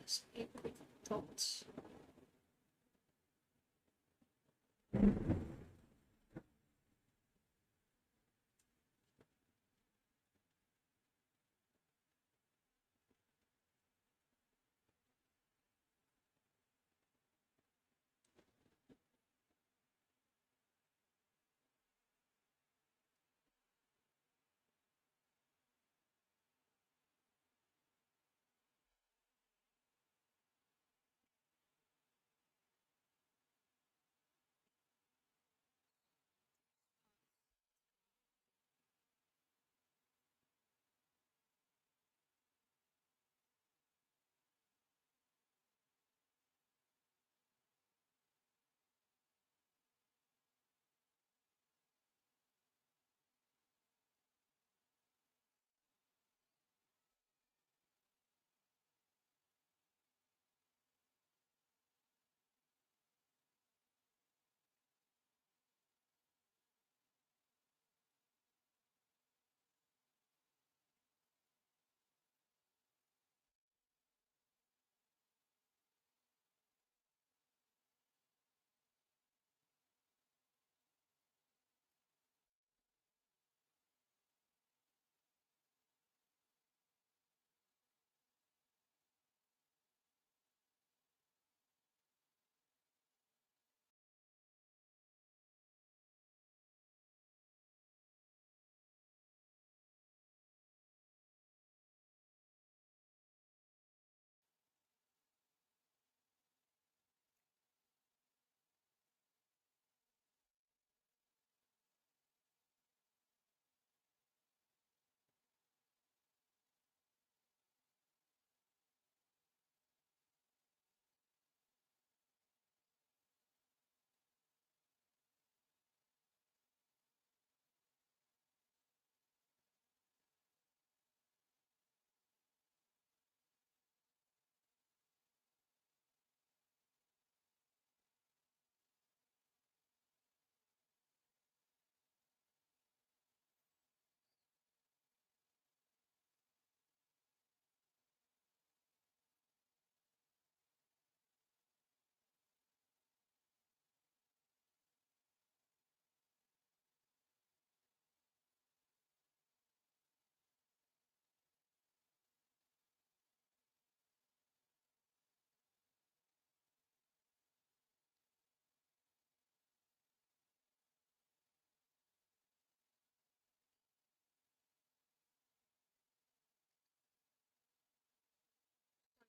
Just a quick thought.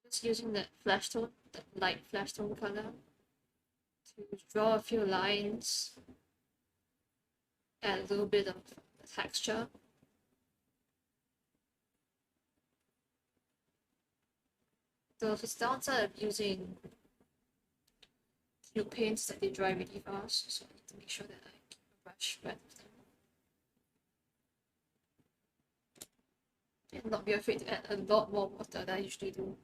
Just using that flash tone, that light flash tone color, to draw a few lines, add a little bit of texture. The downside of using paints that they dry really fast, so I need to make sure that I keep a brush wet with them. And not be afraid to add a lot more water than I usually do.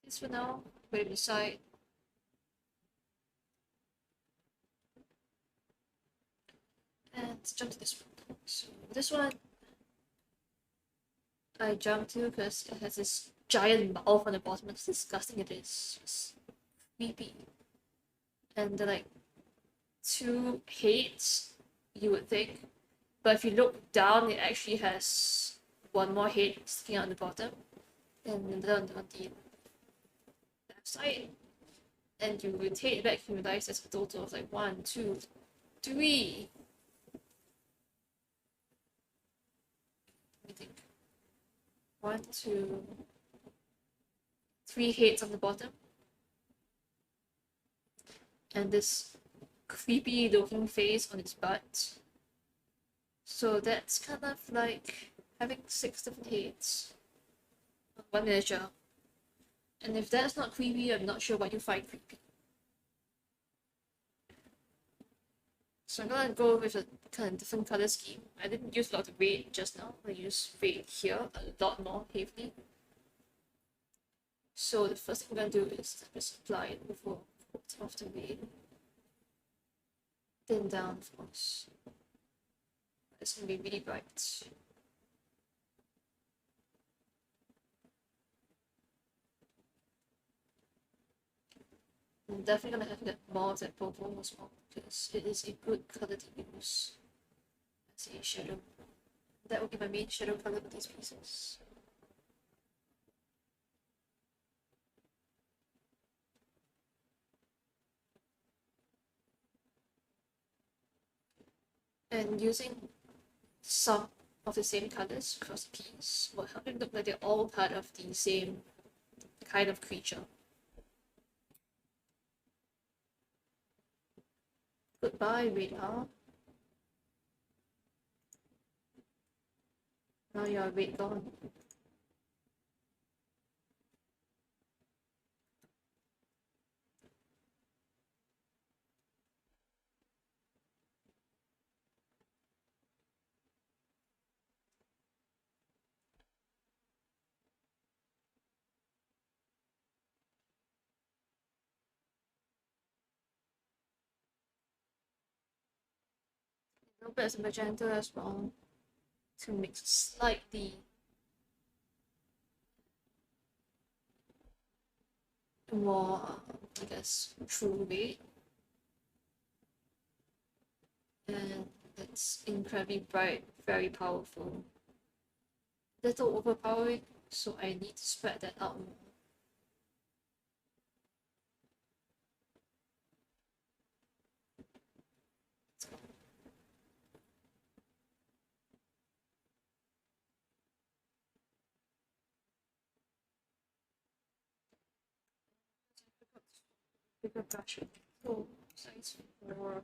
This for now, put it aside. And let's jump to this one. So this one I jumped to because it has this giant mouth on the bottom. It's disgusting. It is. It's creepy. And they're like two heads, you would think. But if you look down, it actually has one more head sticking out on the bottom. And then on the left side. And you rotate it back, you realize there's a total of like 1, 2, 3. Let me think. 1, 2, 3 heads on the bottom. And this creepy looking face on its butt. So that's kind of like having 6 different heads on one miniature. And if that's not creepy, I'm not sure what you find creepy. So I'm gonna go with a kind of different color scheme. I didn't use a lot of red just now. I used red here a lot more heavily. So the first thing I'm gonna do is just apply it before of the red. Then down, of course. It's gonna be really bright. I'm definitely gonna have to get more of that purple as well, because it is a good color to use as a shadow. That will be my main shadow color for these pieces. And using some of the same colors across the piece will help it look like they're all part of the same kind of creature. Goodbye, radar. Now you're red gone. A little bit of magenta as well to mix slightly more, I guess, true red. And it's incredibly bright, very powerful. Little overpowering, so I need to spread that out more. Bigger brush. Oh, size 4.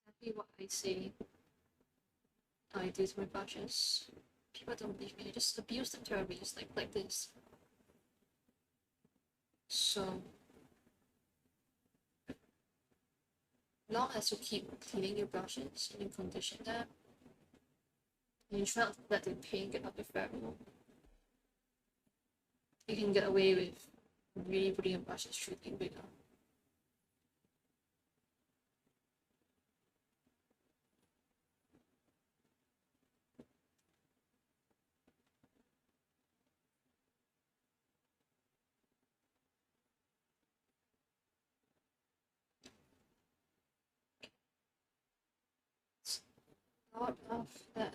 Exactly what I say I do to my brushes. People don't believe me, I just abuse them terribly, just like this. So long as you keep cleaning your brushes and you condition them, and you try not to let the paint get up your variable, you can get away with really putting your brushes through the bigger. Lot of that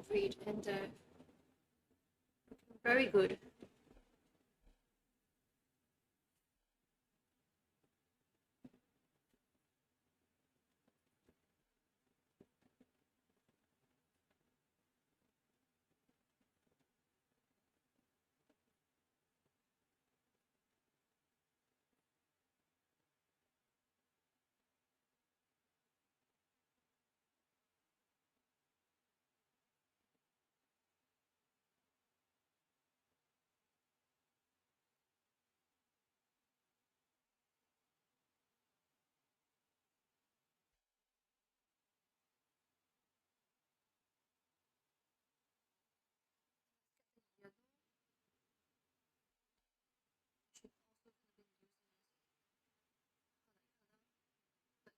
read and very good.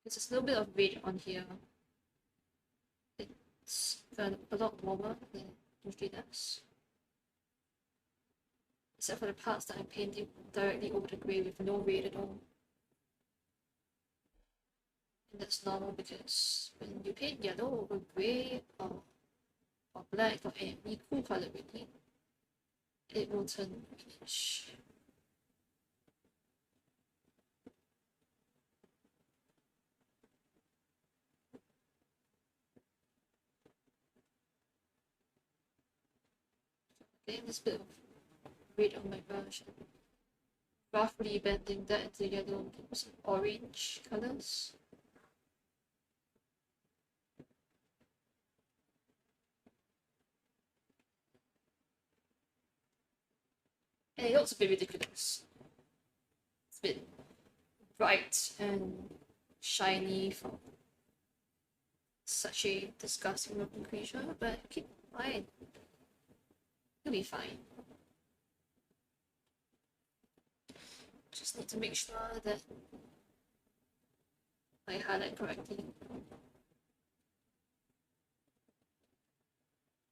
There's a little bit of red on here. It's a lot warmer than it usually does. Except for the parts that I'm painting directly over the grey with no red at all. And that's normal because when you paint yellow over grey or black or any cool color really, it will turn greenish. Getting this bit of red on my brush and roughly bending that into yellow and some orange colors. And it looks a bit ridiculous. It's a bit bright and shiny for such a disgusting looking creature, but keep in mind, it'll be fine. Just need to make sure that I highlight correctly.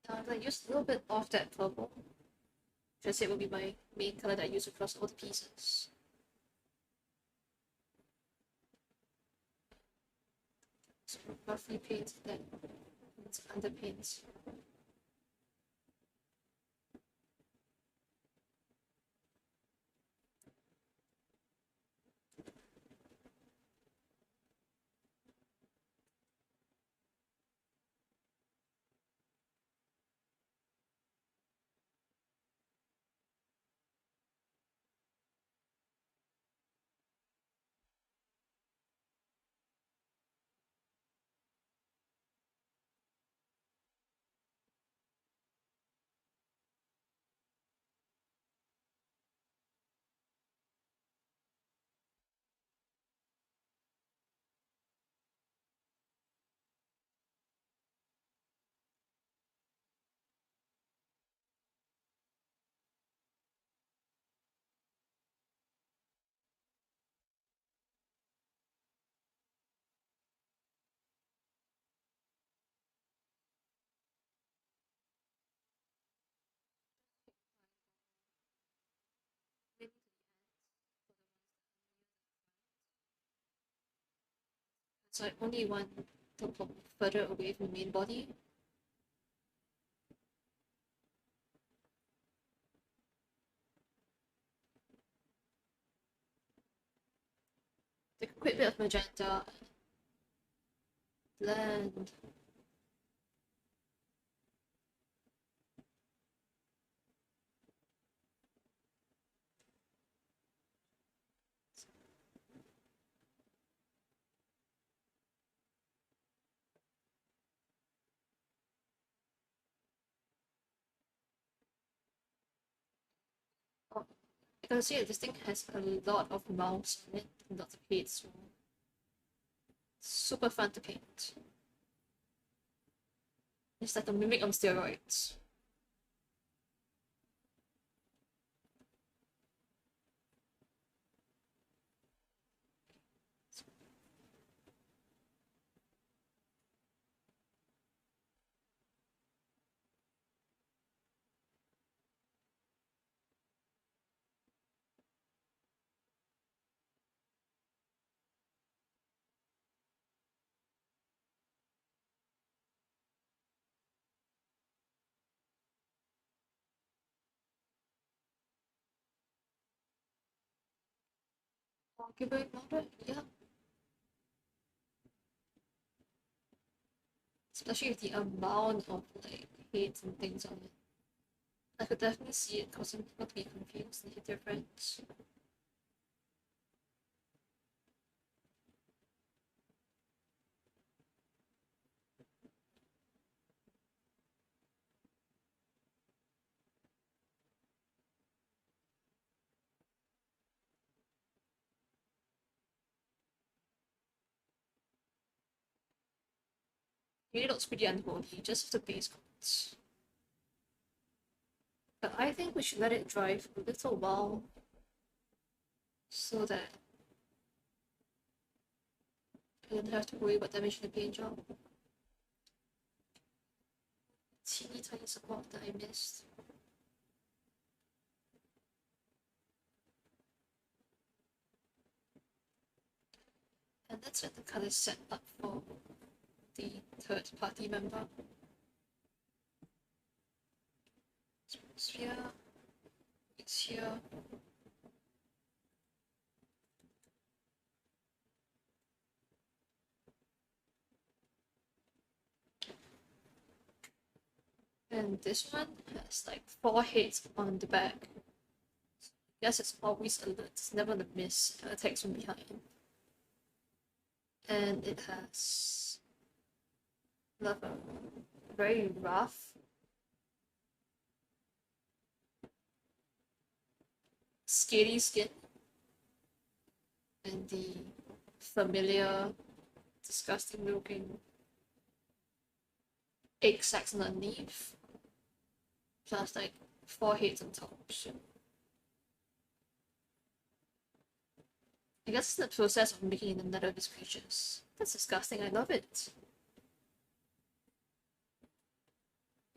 I'm gonna use a little bit of that purple. Just it will be my main color that I use across all the pieces. So roughly paint that underpaint. So I only want to put further away from the main body. Take a quick bit of magenta, blend. Oh, you can see that this thing has a lot of mouths on it, lots of heads. So Super fun to paint. It's like a mimic on steroids. Arguably moderate, yeah. Especially with the amount of like hate and things on it. I could definitely see it causing people to be confused and hate their friends. It really looks pretty unholy, just with the base coats. But I think we should let it dry for a little while so that I don't have to worry about damaging the paint job. Teeny tiny support that I missed. And let's get the colors set up for the third party member. Sphere, it's here. And this one has like 4 hits on the back. I guess it's always alert, it's never gonna miss attacks from behind. And it has a very rough scaly skin and the familiar disgusting looking egg sacs underneath plus like 4 hits on top. So I guess it's the process of making the nether of these creatures. That's disgusting, I love it.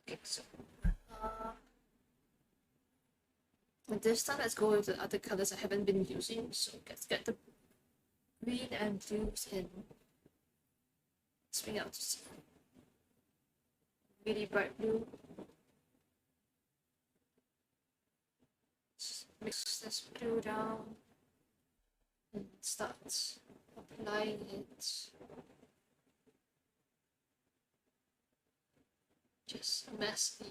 Okay, so and this time let's go with the other colors I haven't been using. So let's get the green and blues in. Swing out to see. Really bright blue. Just mix this blue down and start applying it. Just messy.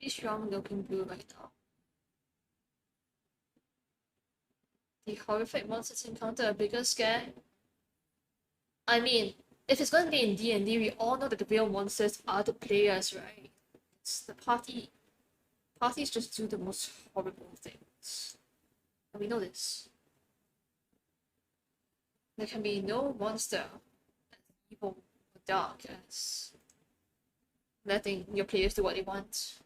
Pretty strong looking blue right now. The horrific monsters encounter a bigger scare. I mean, if it's going to be in D&D, we all know that the real monsters are the players, right? It's the party. Parties just do the most horrible things. And we know this. There can be no monster as evil or dark as letting your players do what they want.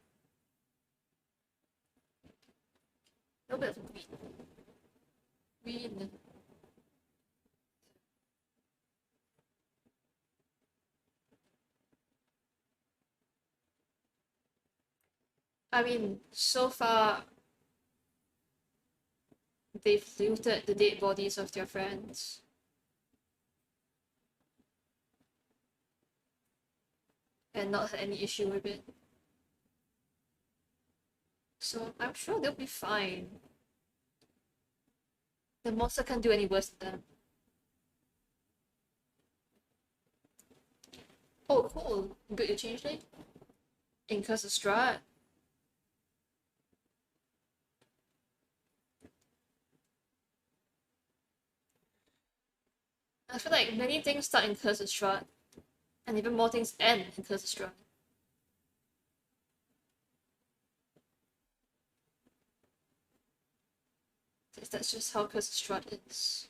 A little bit of green. Green. I mean, so far, they've looted the dead bodies of their friends. And not had any issue with it. So I'm sure they'll be fine. The monster can't do any worse than them. Oh, cool. Build your changeling in Curse of Strahd. I feel like many things start in Curse of Strahd, and even more things end in Curse of Strahd. That's just how Curse of Strahd is.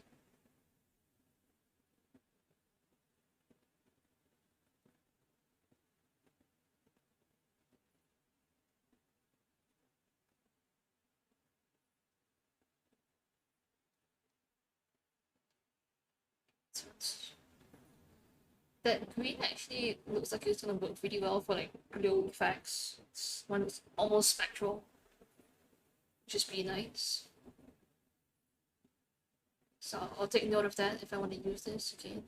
That green actually looks like it's gonna work really well for like glow effects. It's one that's almost spectral, which is pretty nice. So I'll take note of that if I want to use this again.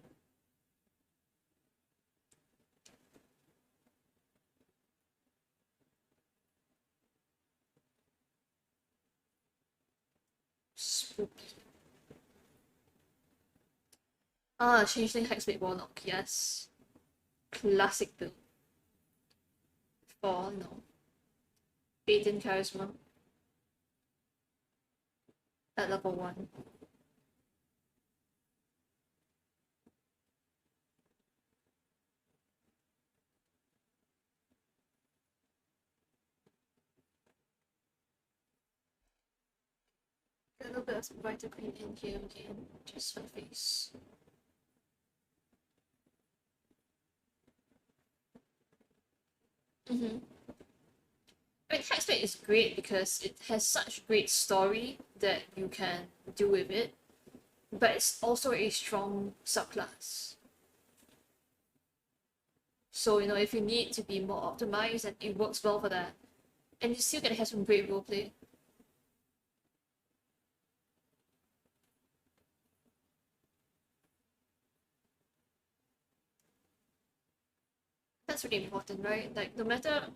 Spooky. Ah, Changeling Hexblade Warlock, yes. Classic build. For, no. 18 Charisma. At level 1. A little bit of brighter green in here again, just for the face. Mm-hmm. I mean, Hexblade is great because it has such great story that you can do with it, but it's also a strong subclass. So, you know, if you need to be more optimized, and it works well for that. And you still can have some great roleplay. That's really important, right? Like, no matter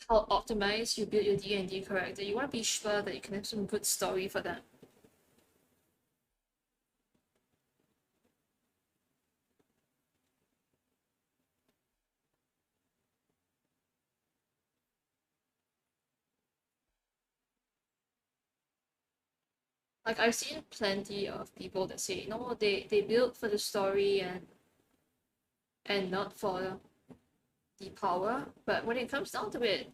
how optimized you build your D&D character, you want to be sure that you can have some good story for them. Like, I've seen plenty of people that say, no, they build for the story and not for the power, but when it comes down to it,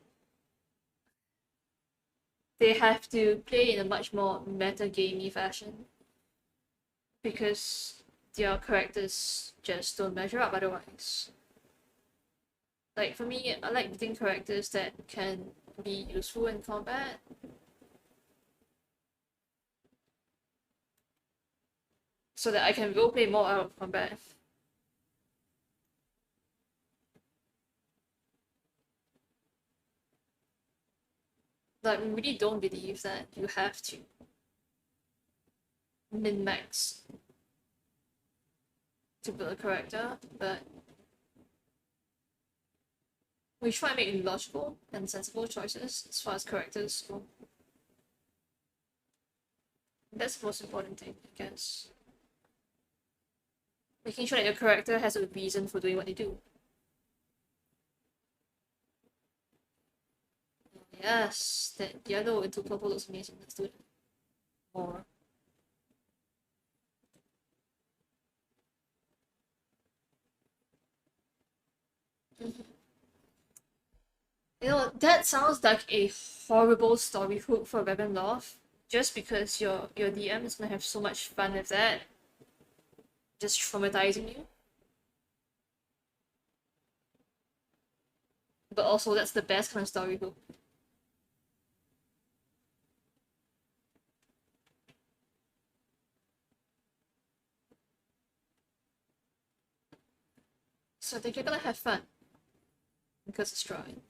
they have to play in a much more meta-gamey fashion because their characters just don't measure up otherwise. Like for me, I like building characters that can be useful in combat. So that I can roleplay more out of combat. Like, I really don't believe that you have to min-max to build a character, but we try and make logical and sensible choices as far as characters go. That's the most important thing, I guess. Making sure that your character has a reason for doing what they do. Yes, that yellow into purple looks amazing. Let's do it. More. Mm-hmm. You know, that sounds like a horrible story hook for Ravenloft. Just because your DM is gonna have so much fun with that. Just traumatizing you. But also, that's the best kind of story hook. So I think you're gonna have fun. Because it's drawing.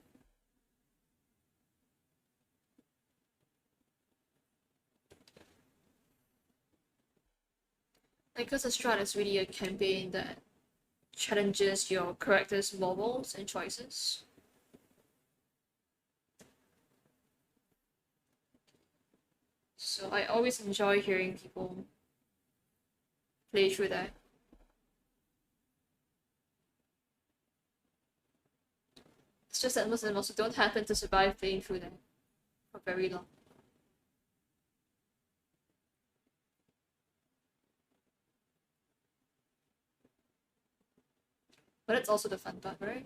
Because Strahd is really a campaign that challenges your character's morals and choices. So I always enjoy hearing people play through that. It's just that most of them also don't happen to survive playing through them for very long. But it's also the fun part, right?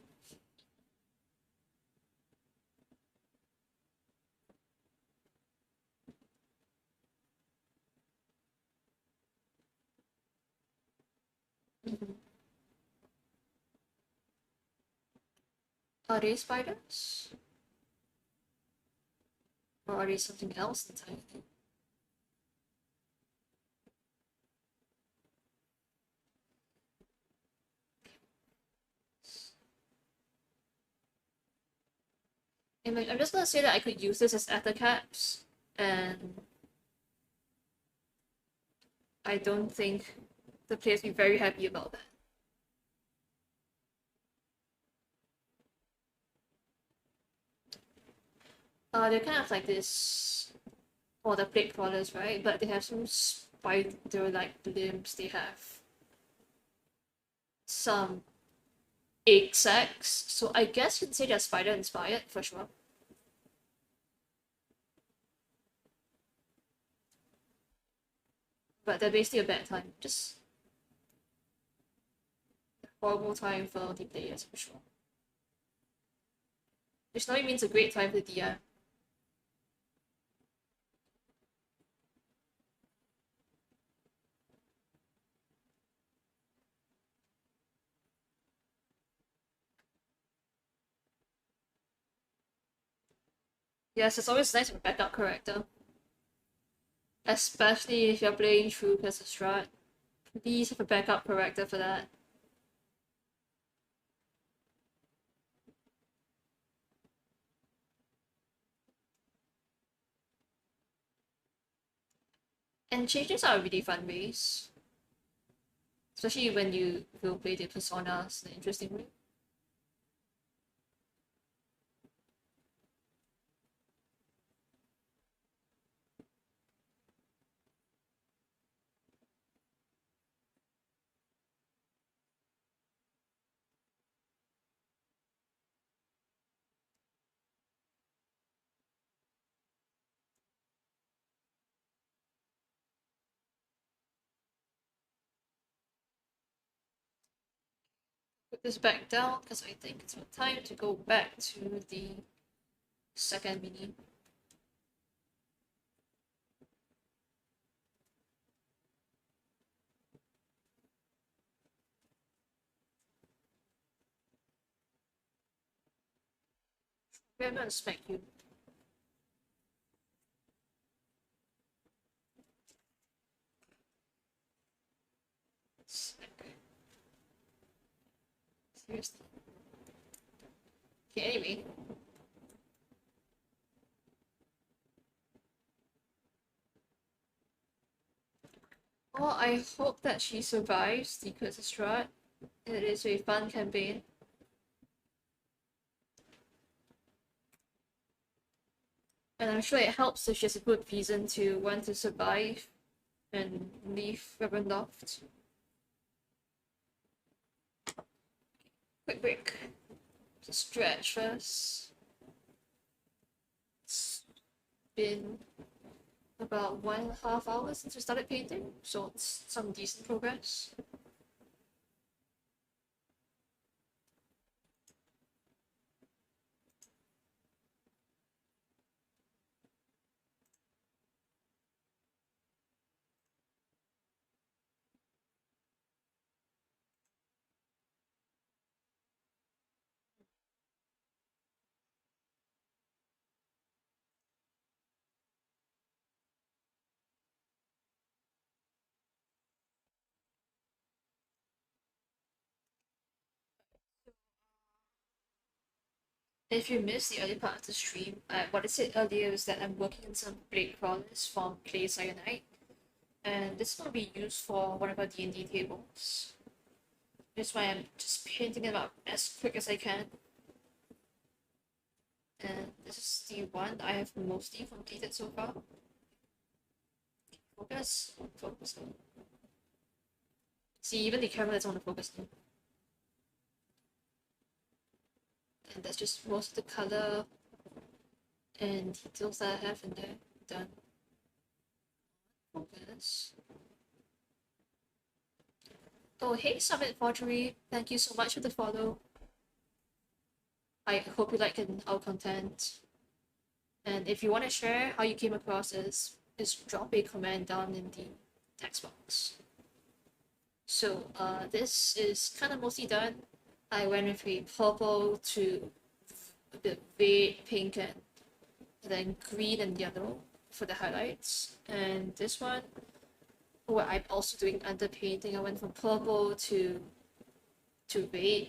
Mm-hmm. Are they spiders? Or are they something else entirely? And I'm just gonna say that I could use this as ether caps, and I don't think the players will be very happy about that. They're kind of like this, or the plague crawlers, right? But they have some spider-like limbs. They have some egg sacs, so I guess you can say they're spider-inspired for sure. But they're basically a bad time, just a horrible time for the players for sure. Which normally means a great time for the DM. Yes, it's always nice to have a backup character. Especially if you're playing through as a strat. Please have a backup character for that. And changes are a really fun ways. Especially when you will play the personas in an interesting way. Put this back down because I think it's about time to go back to the second mini. I'm gonna smack you. Seriously. Okay, anyway. Well, I hope that she survives the Curse Strat. It is a fun campaign. And I'm sure it helps if she has a good reason to want to survive and leave Ravenloft. Quick break. Just stretch first. It's been about 1.5 hours since we started painting, so it's some decent progress. If you missed the early part of the stream, what I said earlier is that I'm working on some blade crawlers from Clay Cyanide, and this will be used for one of our D&D tables. That's why I'm just painting them up as quick as I can. And this is the one I have mostly completed so far. Focus, focus. See, even the camera doesn't want to focus now. And that's just most of the color and details that I have in there done. Focus. Oh, hey Summit Forgery, thank you so much for the follow. I hope you like our content. And if you want to share how you came across this, just drop a comment down in the text box. So this is kind of mostly done. I went with a purple to a bit red, pink, and then green and yellow for the highlights. And this one, where I'm also doing underpainting, I went from purple to red.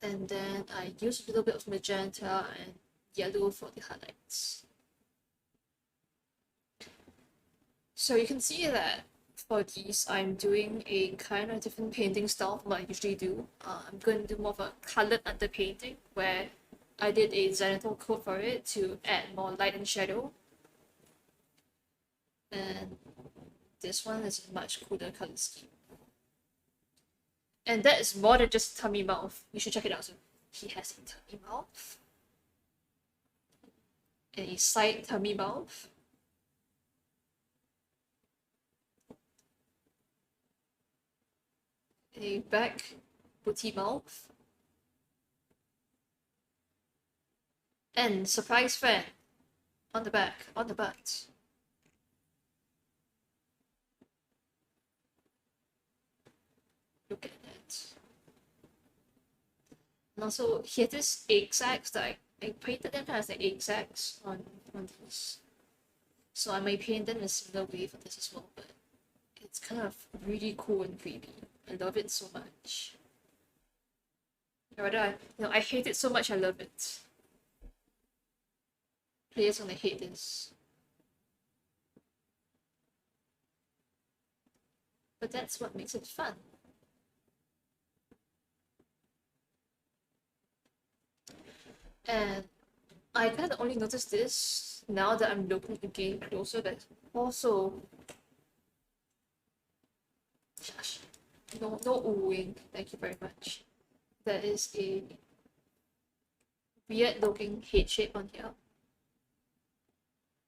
And then I used a little bit of magenta and yellow for the highlights. So you can see that for these, I'm doing a kind of different painting style from what I usually do. I'm going to do more of a colored underpainting, where I did a zenithal coat for it to add more light and shadow. And this one is a much cooler color scheme. And that is more than just tummy mouth. You should check it out. So he has a tummy mouth. And a side tummy mouth. A back booty mouth. And surprise fan on the back, on the butt. Look at that. And also, he had this egg sacs that I painted them as the egg sacs on these. So I may paint them in a similar way for this as well, but it's kind of really cool and creepy. I love it so much. Or rather, I hate it so much I love it. Players only hate this. But that's what makes it fun. And I kind of only noticed this now that I'm looking again closer, but also... Shush. No oohing. Thank you very much. There is a weird looking head shape on here.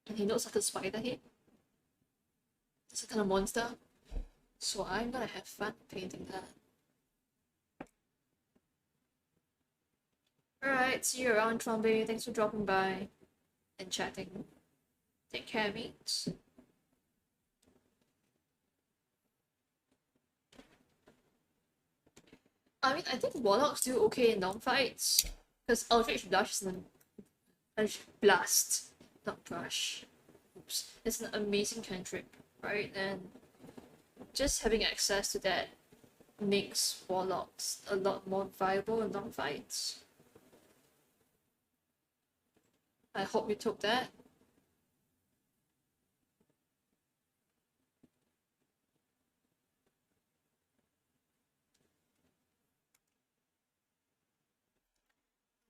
And he looks like a spider head. It's a kind of monster. So I'm gonna have fun painting that. Alright, see you around, Trombe. Thanks for dropping by and chatting. Take care, mate. I mean, I think Warlock's do okay in long fights, because Eldritch Blush is an Eldritch Blast, not Brush. Oops. It's an amazing cantrip, right? And just having access to that makes Warlocks a lot more viable in long fights. I hope you took that.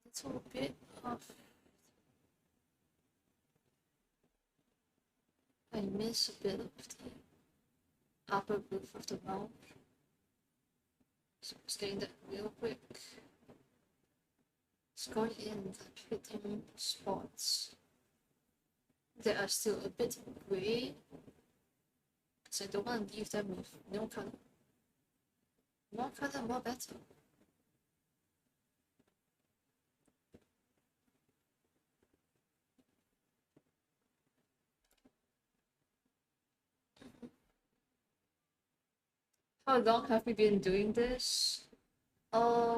It's a bit of... I miss a bit of the upper roof of the mouth. So just getting that real quick. Just going in and hitting spots that are still a bit grey, because I don't want to leave them with no color. More color, more better. How long have we been doing this?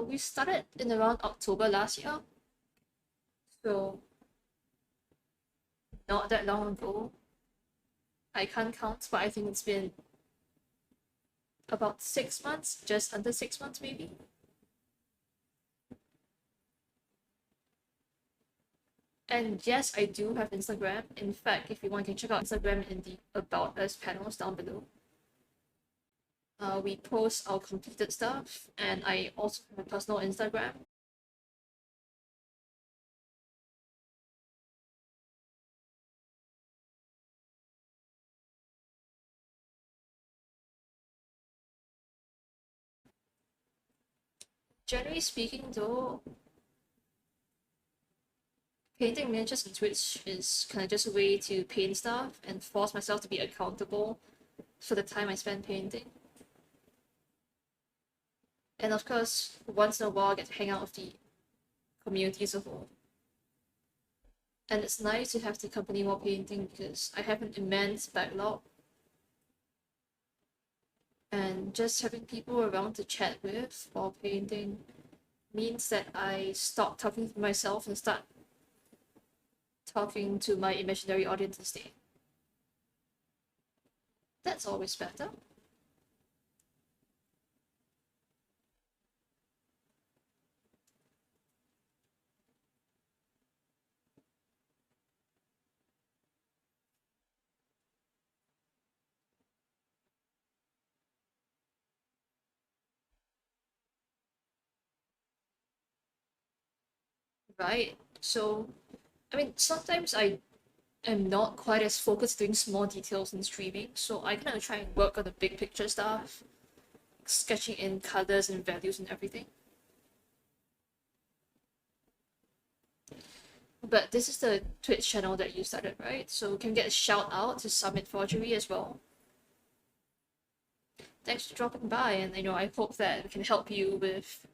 We started in around October last year. So, not that long ago. I can't count, but I think it's been about 6 months, just under 6 months maybe. And yes, I do have Instagram. In fact, if you want, you can check out Instagram in the About Us panels down below. We post our completed stuff, and I also have a personal Instagram. Generally speaking, though, painting miniatures on Twitch is kind of just a way to paint stuff and force myself to be accountable for the time I spend painting. And of course, once in a while, I get to hang out with the community as a whole. And it's nice to have the company while painting because I have an immense backlog. And just having people around to chat with while painting means that I stop talking to myself and start talking to my imaginary audience instead. That's always better. Right? So, I mean, sometimes I am not quite as focused doing small details in streaming, so I kind of try and work on the big picture stuff, sketching in colors and values and everything. But this is the Twitch channel that you started, right? So you can get a shout out to Summit Forgery as well. Thanks for dropping by, and I hope that we can help you with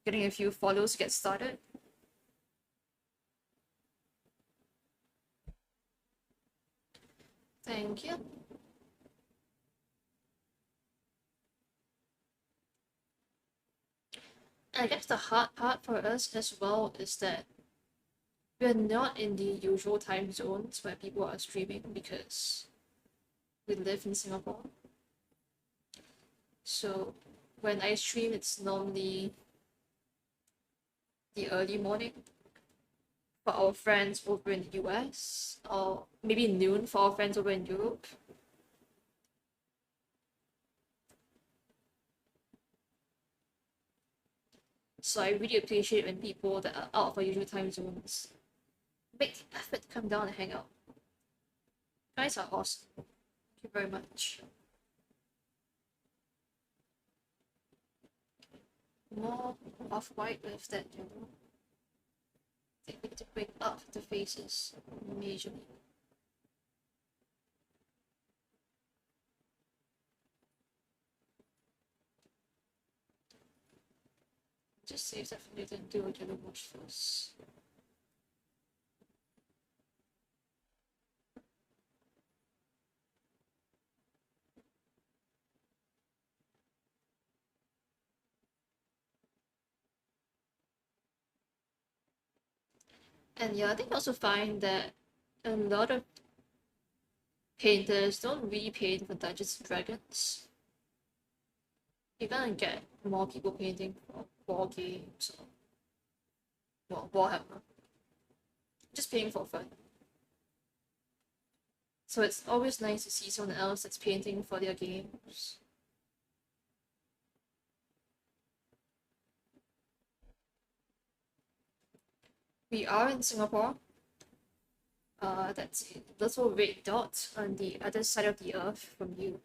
getting a few follows to get started. Thank you. And I guess the hard part for us as well is that we're not in the usual time zones where people are streaming because we live in Singapore. So when I stream, it's normally the early morning for our friends over in the US, or maybe noon for our friends over in Europe. So I really appreciate when people that are out of our usual time zones make the effort to come down and hang out. You guys are awesome. Thank you very much. More off-white with that yellow. I think we need to bring up the faces majorly. Just save that for later and do a yellow wash first. And yeah, I think I also find that a lot of painters don't really paint for Dungeons and Dragons. You're gonna get more people painting for war games or Warhammer. Just painting for fun. So it's always nice to see someone else that's painting for their games. We are in Singapore. That's a little red dot on the other side of the earth from you.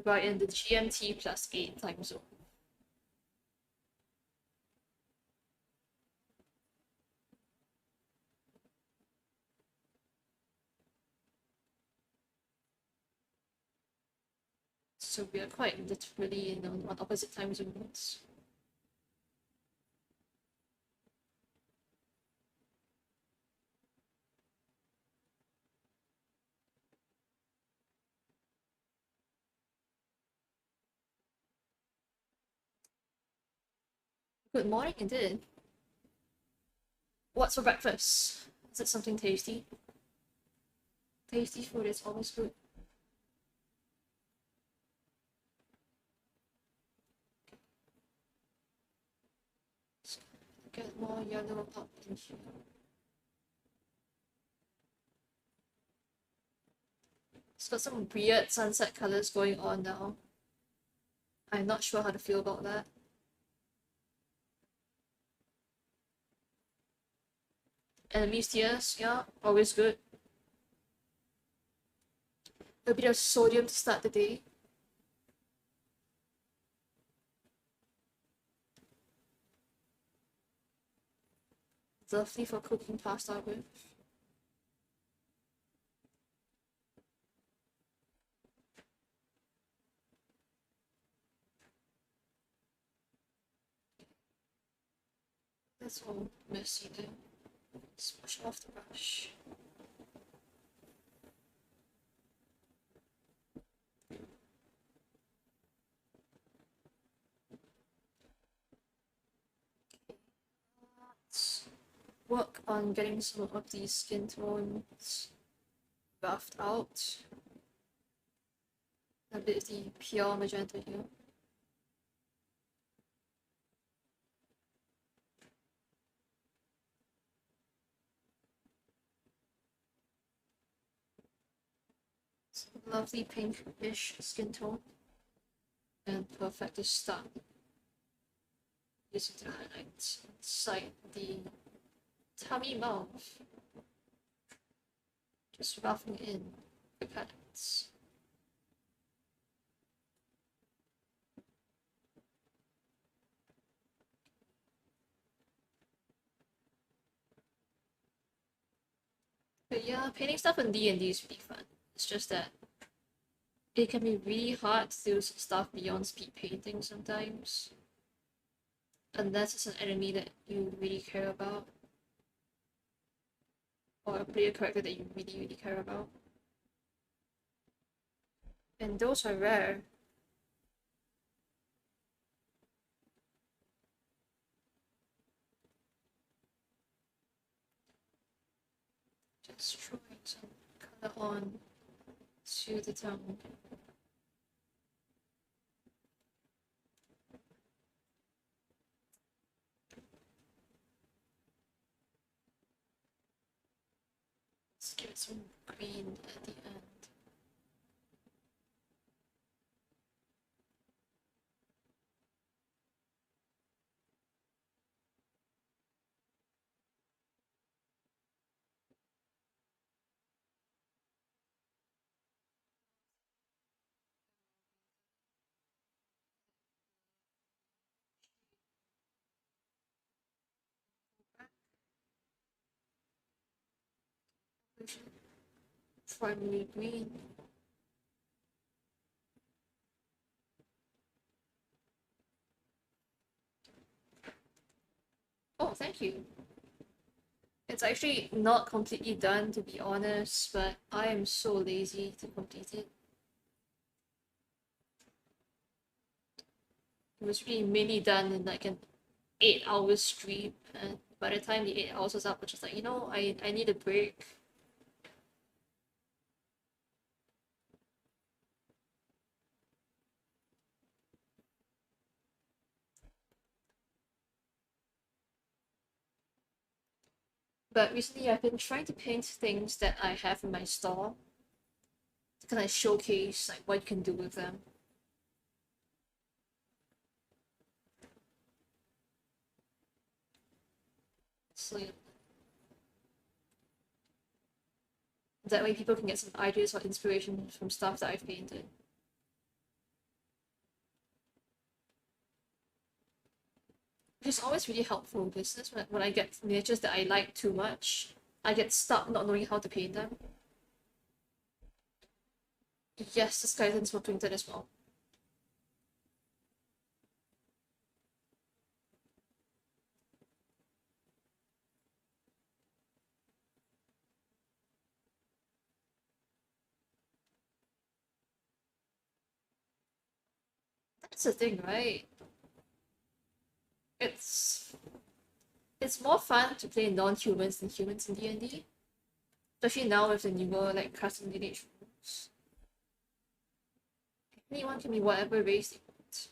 We're in the GMT+8 time zone. So we are quite literally on opposite time zones. Good morning, indeed. What's for breakfast? Is it something tasty? Tasty food is always good. Get more yellow up in here. It's got some weird sunset colors going on now. I'm not sure how to feel about that. Enemies tears, yeah, always good. A bit of sodium to start the day. lovely for cooking pasta with. That's all messy there. Smash off the brush. Let's work on getting some of these skin tones buffed out. A bit of the pure magenta here. Some lovely pinkish skin tone. And perfect to start using the highlights inside the tummy mouth. Just roughing in the patterns. But yeah, painting stuff in D&D is really fun. It's just that it can be really hard to do stuff beyond speed painting sometimes. Unless it's an enemy that you really care about. Or a player character that you really care about. And those are rare. Just throwing some color on to the tongue. Let's give it some green at the end. Primary green. Oh, thank you. It's actually not completely done, to be honest, but I am so lazy to complete it. It was really mainly done in like an 8-hour stream, and by the time the 8 hours was up, I was just like, you know, I need a break. But recently I've been trying to paint things that I have in my store to kind of showcase like what you can do with them. So that way people can get some ideas or inspiration from stuff that I've painted. Which is always really helpful in business when I get miniatures that I like too much. I get stuck not knowing how to paint them. Yes, the skeletons were printed as well. That's the thing, right? It's more fun to play non-humans than humans in D&D. Especially now with the newer like custom lineage rules. Anyone can be whatever race they want.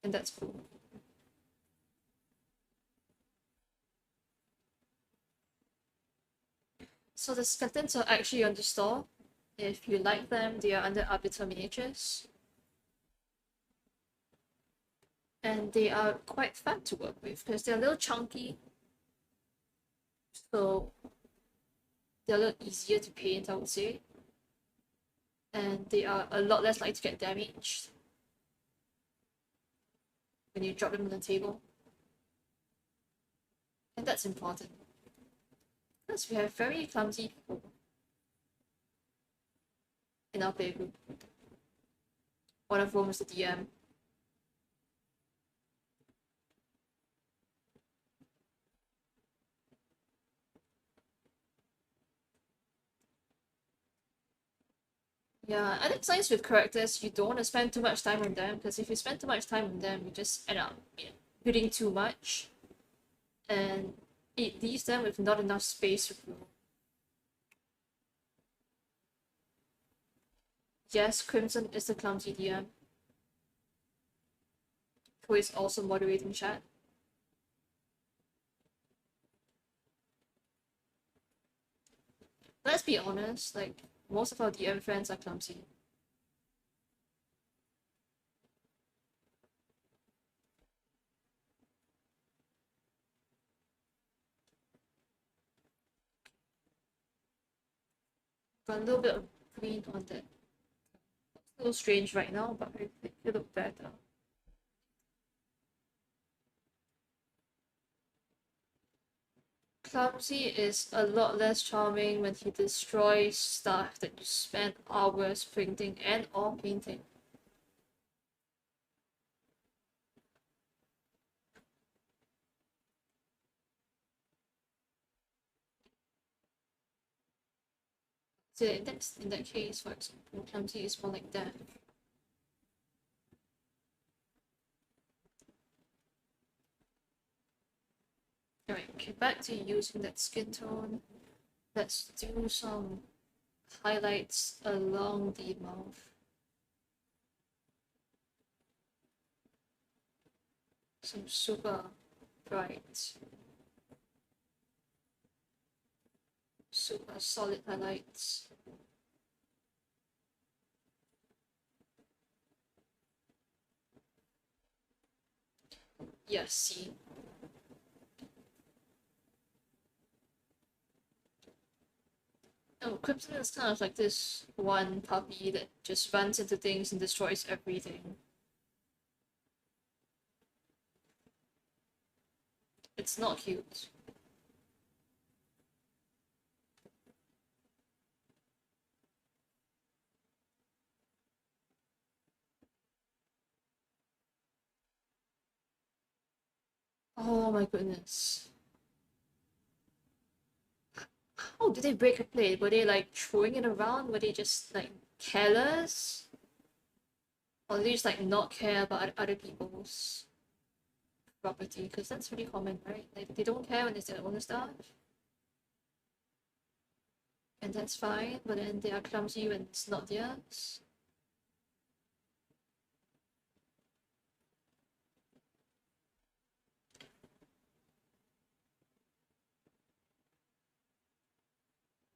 And that's cool. So the skeletons are actually on the store. If you like them, they are under Arbiter Miniatures. And they are quite fun to work with because they're a little chunky. So they're a little easier to paint, I would say. And they are a lot less likely to get damaged. when you drop them on the table. And that's important. Because we have very clumsy people in our playgroup. One of whom is the DM. Yeah, I think sometimes with characters, you don't want to spend too much time on them, because if you spend too much time on them, you just end up building too much, and it leaves them with not enough space to grow. Yes, Crimson is the clumsy DM, who is also moderating chat. Let's be honest, like, most of our DM friends are clumsy. Got a little bit of green on that. It's a little strange right now, but I think it look better. Clumsy is a lot less charming when he destroys stuff that you spent hours printing and or painting. So in that case, for example, clumsy is more like that. Alright, okay, back to using that skin tone. Let's do some highlights along the mouth. Some super bright, super solid highlights. Yeah, see. Oh, Crimson is kind of like this one puppy that just runs into things and destroys everything. It's not cute. Oh my goodness. How did they break a plate? Were they like throwing it around? Were they just like careless? Or did they just like not care about other people's property? Because that's really common, right? Like they don't care when it's their own stuff. And that's fine, but then they are clumsy when it's not theirs.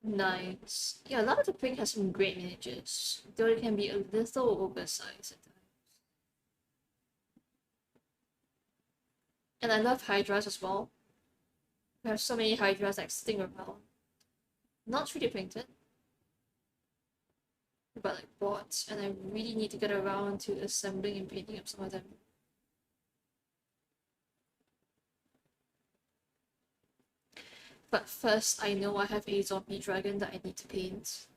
Nice. Yeah, a lot of the print has some great miniatures, though it can be a little oversized at times. And I love Hydras as well. We have so many Hydras like sitting around. Not 3D printed, but like bought, and I really need to get around to assembling and painting up some of them. But first, I know I have a zombie dragon that I need to paint.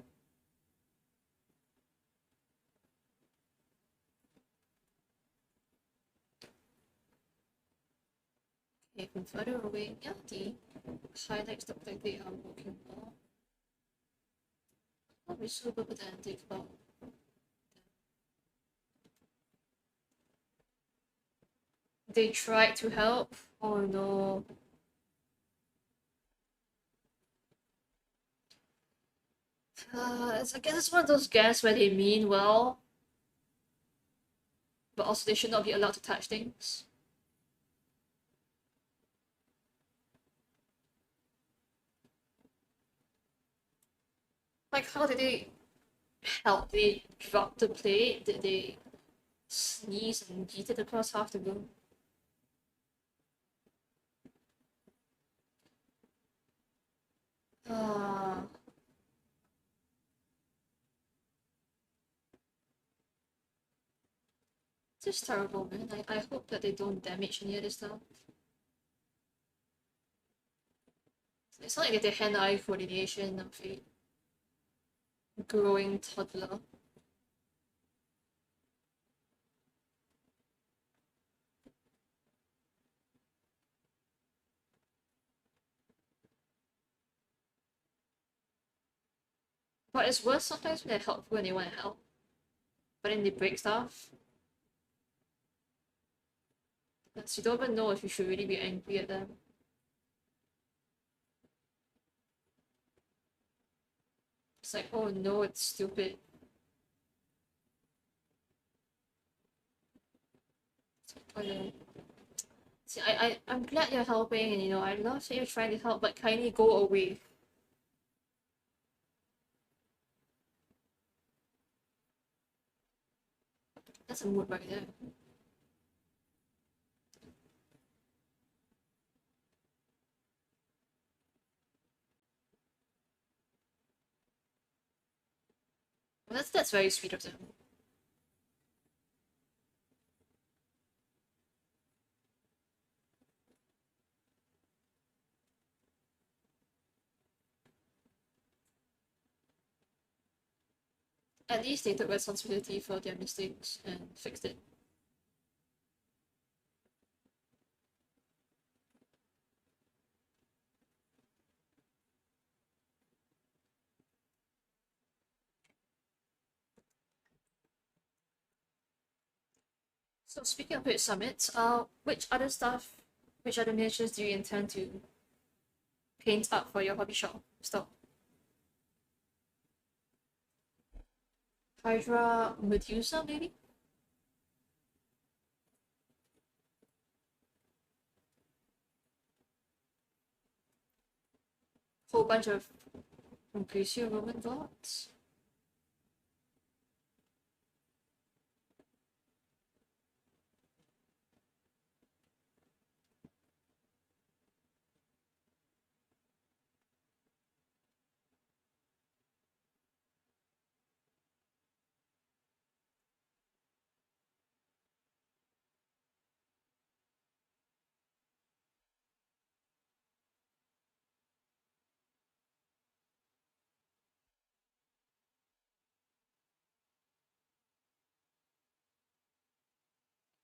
Okay, from further away, yeah, the highlights look like they are working well. Not be super pedantic about. They tried to help. Oh no. I guess it's one of those guests where they mean well, but also they should not be allowed to touch things. Like, how did they help? Did they drop the plate? Did they sneeze and yeet it across half the room? Ah. This is terrible, man. I hope that they don't damage any other stuff. It's not like they hand-eye coordination of a growing toddler. But it's worse sometimes when they're helpful and they want to help, but then they break stuff. So you don't even know if you should really be angry at them. It's like, oh no, it's stupid. Oh no. See, I'm glad you're helping, and I love that you're trying to help, but kindly go away. That's a mood right there. Well, that's very sweet of them. At least they took responsibility for their mistakes and fixed it. So speaking of which summits, which other miniatures do you intend to paint up for your hobby shop store? Hydra Medusa, maybe? Whole bunch of Greco-Roman gods.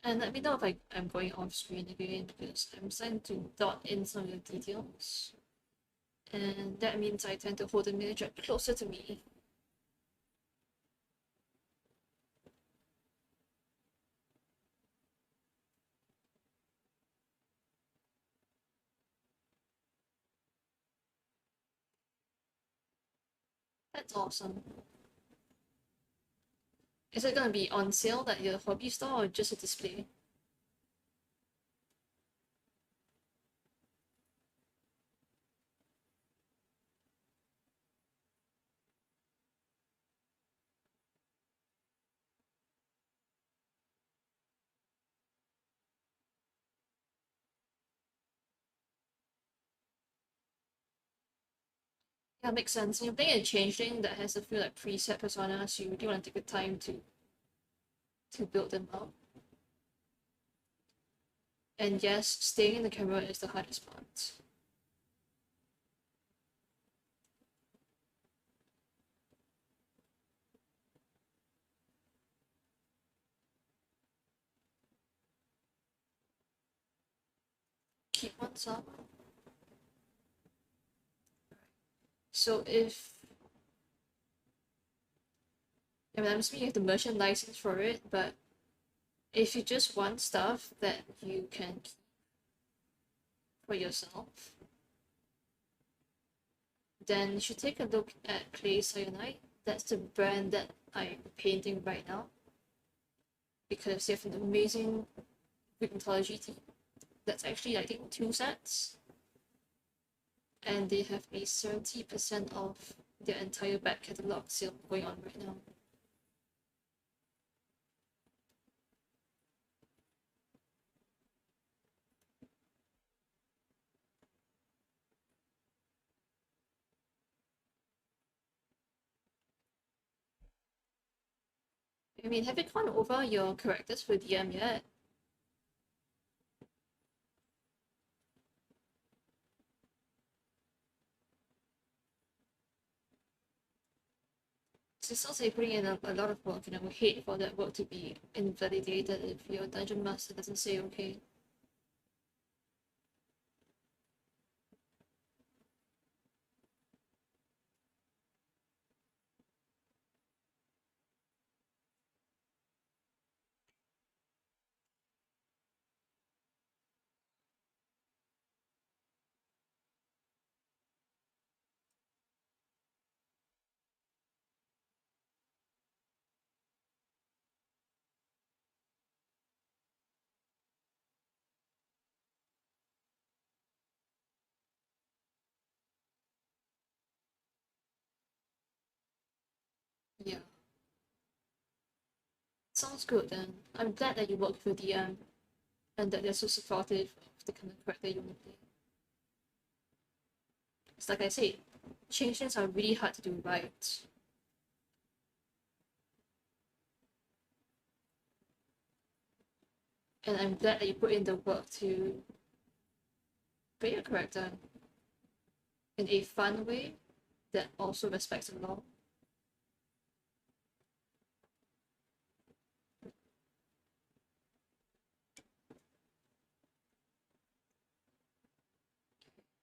And let me know if I'm going off screen again because I'm starting to dot in some of the details. And that means I tend to hold the miniature closer to me. That's awesome. Is it gonna be on sale at your hobby store or just a display? Yeah, makes sense. When you're playing a changeling that has a few like preset personas, you really want to take the time to build them up. And yes, staying in the camera is the hardest part. Keep ones up. So I'm assuming you have the merchant license for it, but if you just want stuff that you can keep for yourself, then you should take a look at Clay Cyanide. That's the brand that I'm painting right now because they have an amazing Greek mythology team. That's actually, I think, 2 sets, and they have a 70% off their entire back catalog sale going on right now. I mean, have you gone over your characters for DM yet? It's also you're putting in a lot of work, and I would hate for that work to be invalidated if your dungeon master doesn't say okay. Yeah. Sounds good then. I'm glad that you worked with DM and that they're so supportive of the kind of character you want to play. It's like I said, changes are really hard to do right. And I'm glad that you put in the work to create your character in a fun way that also respects the law.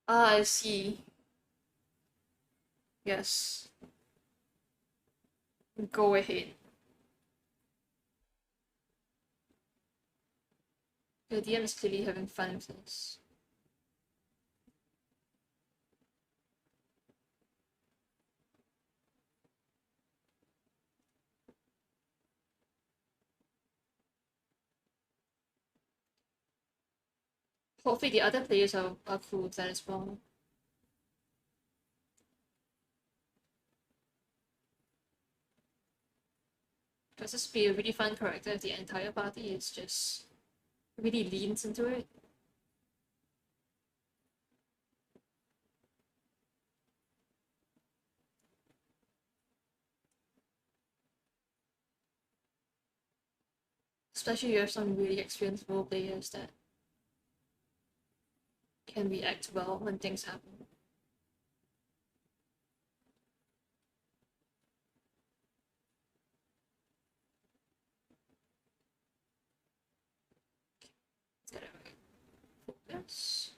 Ah, I see. Yes. Go ahead. The DM is clearly having fun with this. Hopefully the other players are cool with that as well. Because this would be a really fun character if the entire party is just really leans into it. Especially if you have some really experienced role players that can react well when things happen. Let's get it right. Focus.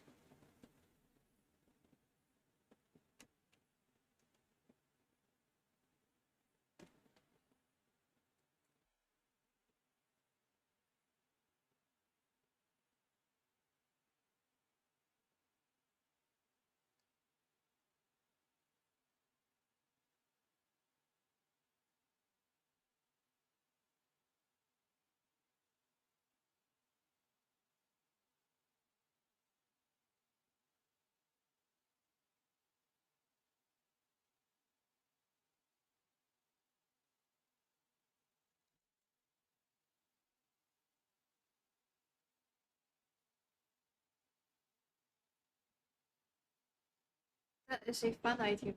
That is a fun idea.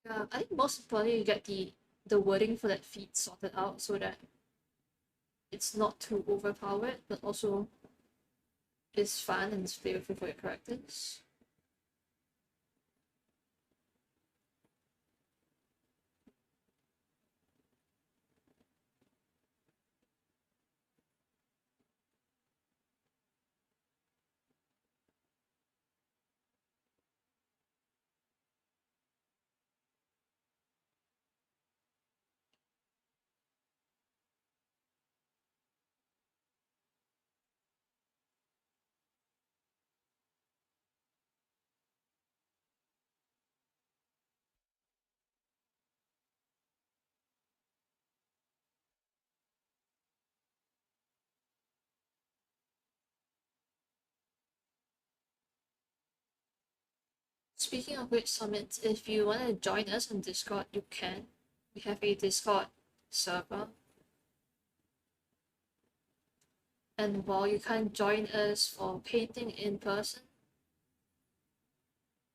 I think most importantly you get the the wording for that feat sorted out so that it's not too overpowered, but also is fun and is flavorful for your characters. Speaking of which, Summit, if you want to join us on Discord, you can. We have a Discord server. And while you can't join us for painting in person,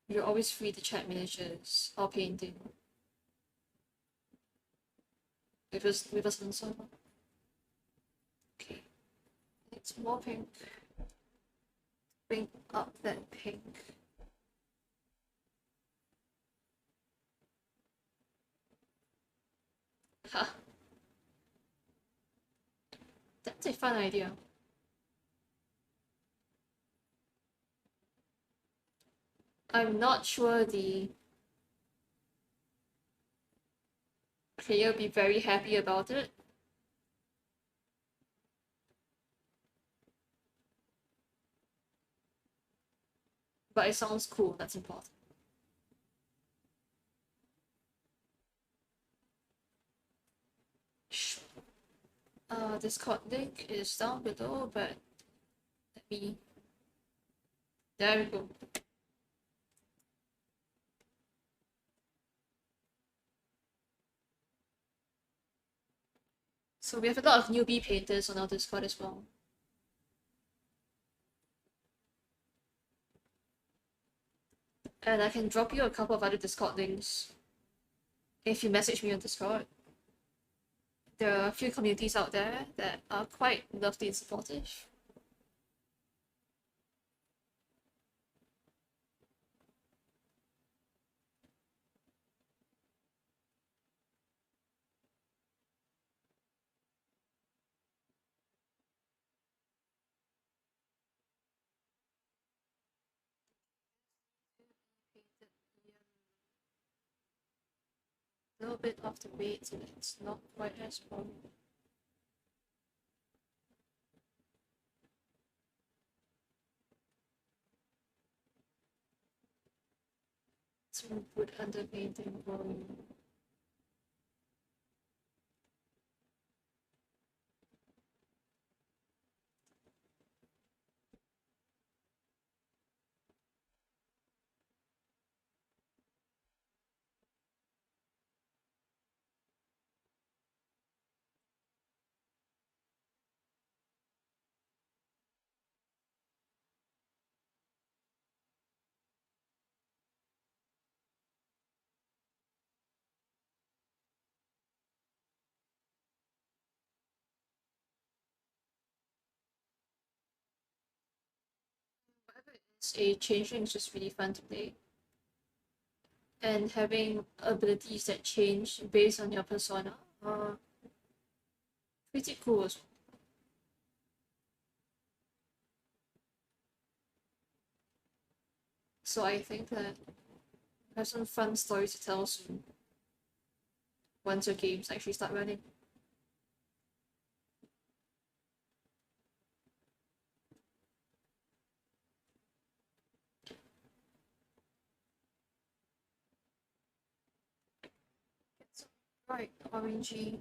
you're always free to chat miniatures or painting with us on the server. Okay, it's more pink. Bring up that pink. Ha! That's a fun idea. I'm not sure the player will be very happy about it. But it sounds cool, that's important. Discord link is down below, but let me... There we go. So we have a lot of newbie painters on our Discord as well. And I can drop you a couple of other Discord links if you message me on Discord. There are a few communities out there that are quite lovely and supportive. A little bit off the weight so that it's not quite as strong. Some wood underpainting volume. A changeling is just really fun to play. And having abilities that change based on your persona are pretty cool as well. So I think that I have some fun stories to tell soon once your games actually start running. Get some bright orangey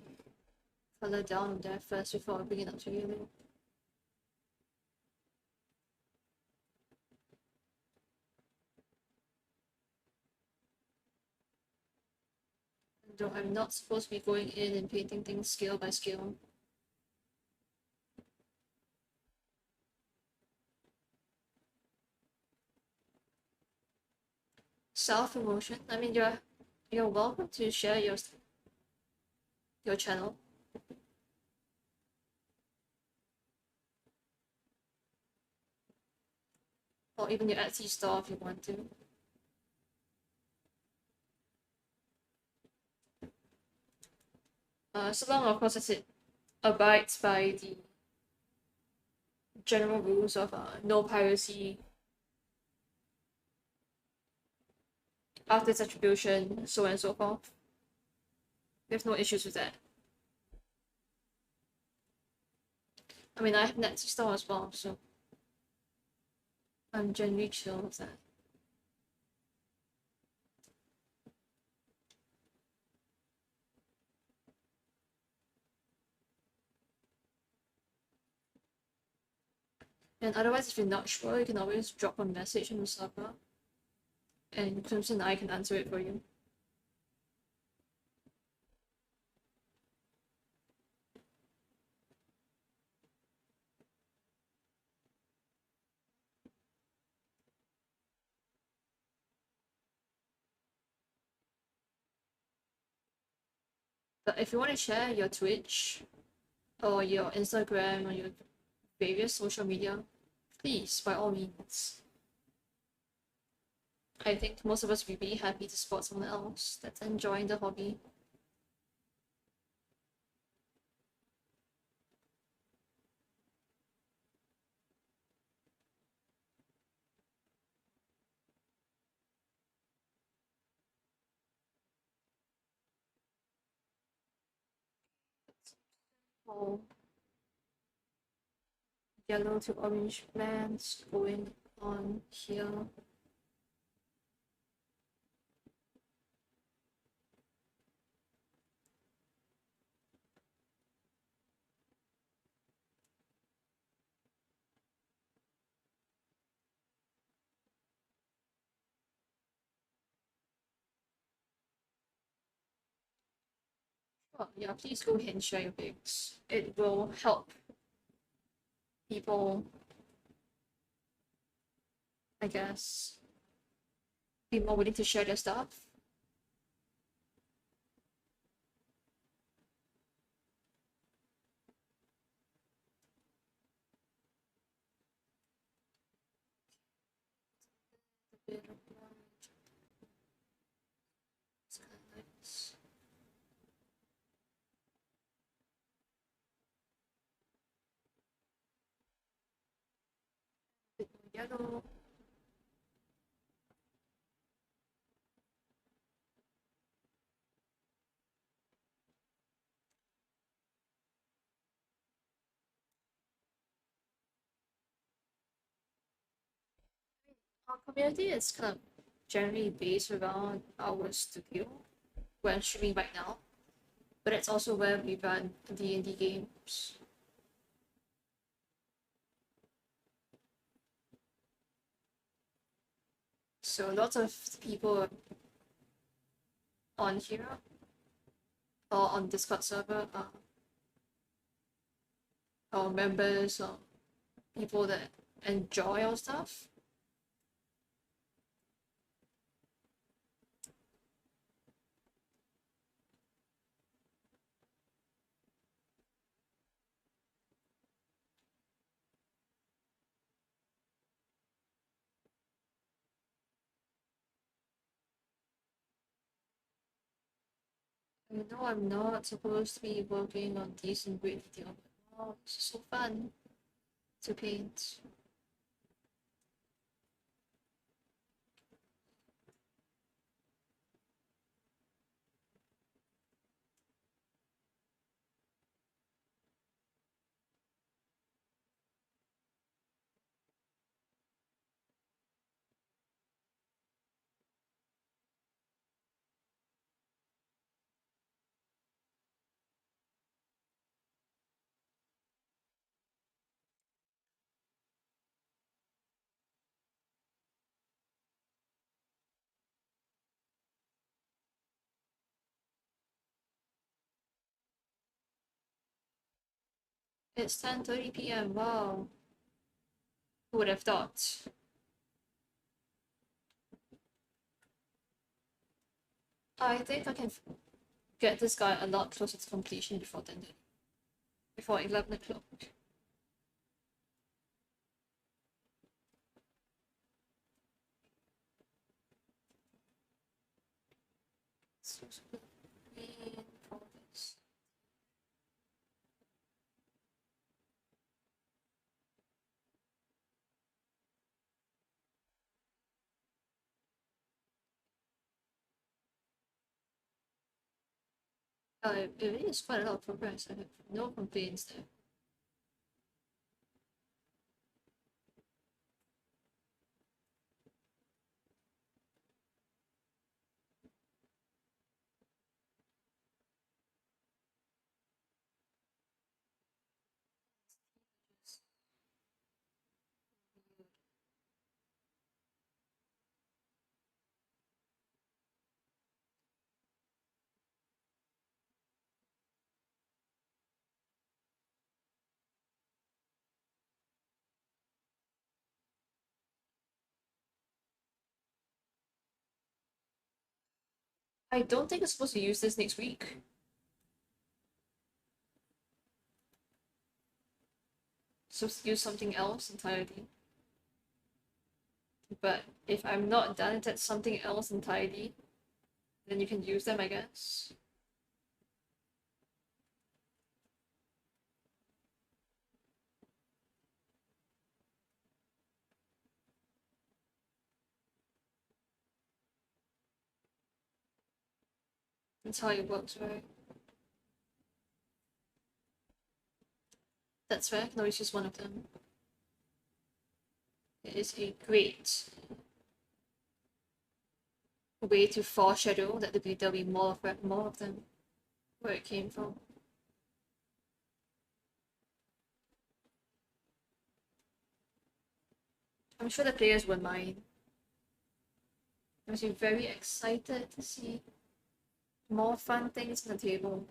color down there first before I bring it up to yellow. Though I'm not supposed to be going in and painting things scale by scale. Self-promotion. I mean, you're welcome to share your your channel. Or even your Etsy store if you want to. So long, of course, as it abides by the general rules of no piracy, artist attribution, so on and so forth. There's no issues with that. I mean, I have an Etsy store as well, so I'm generally chill with that. And otherwise, if you're not sure, you can always drop a message on the server, and Crimson and I can answer it for you. But if you want to share your Twitch or your Instagram or your various social media, please, by all means. I think most of us would be happy to support someone else that's enjoying the hobby. Oh, yellow to orange blends going on here. Oh, yeah, please go ahead and share your pics. It will help people, I guess, be more willing to share their stuff. It's kind of nice. Bit more yellow. Our community is kind of generally based around our studio where I'm streaming right now, but it's also where we run D&D games. So lots of people on here or on Discord server are members or people that enjoy our stuff. I know I'm not supposed to be working on decent great detail, but wow, it's so fun to paint. It's 10:30 p.m. Wow. Who would have thought? I think I can get this guy a lot closer to completion before 11 o'clock. So for this. It really is quite a lot of progress. I have no complaints there. I don't think I'm supposed to use this next week. Supposed to use something else entirely. But if I'm not done at something else entirely, then you can use them, I guess. That's how it works, right? That's fair. I can always use one of them. It is a great way to foreshadow that there'll be more of them. Where it came from. I'm sure the players won't mind. I must be very excited to see more fun things on the table.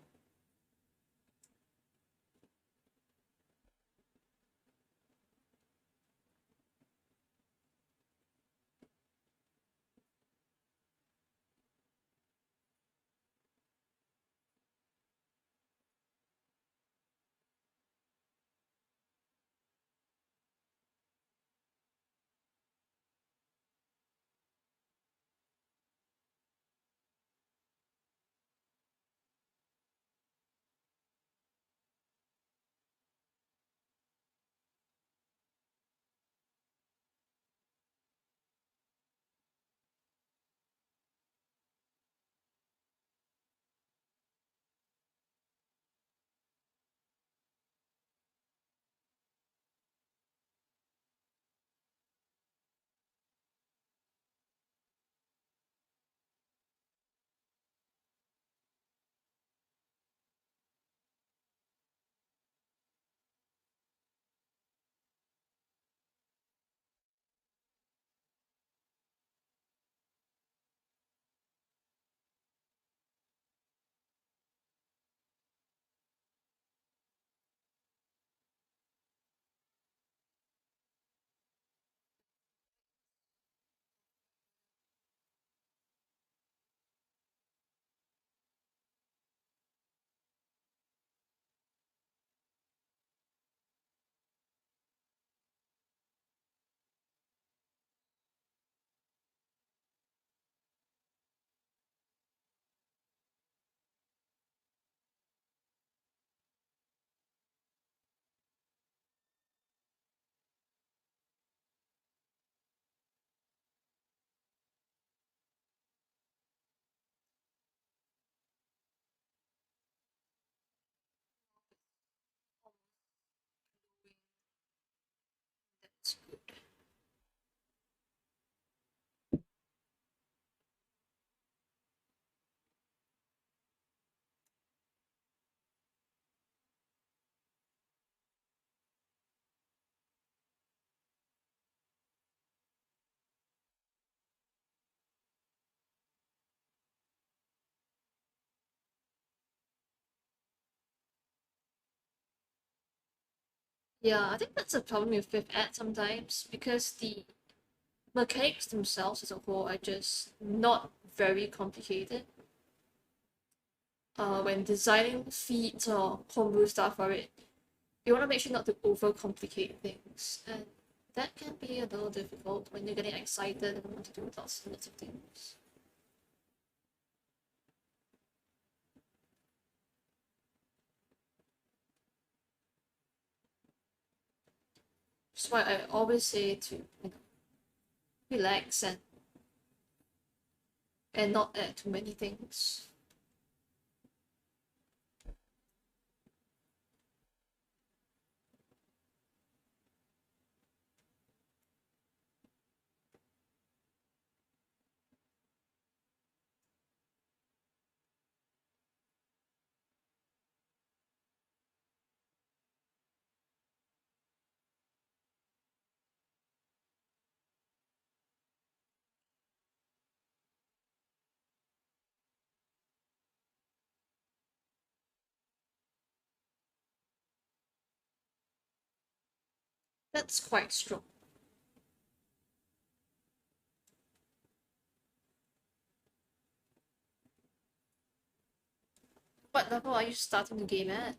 That's good. Yeah, I think that's a problem with fifth ed sometimes because the mechanics themselves as a whole are just not very complicated. when designing feeds or homebrew stuff for it, you want to make sure not to overcomplicate things, and that can be a little difficult when you're getting excited and want to do lots and lots of things. That's why I always say to relax and not add too many things. That's quite strong. What level are you starting the game at?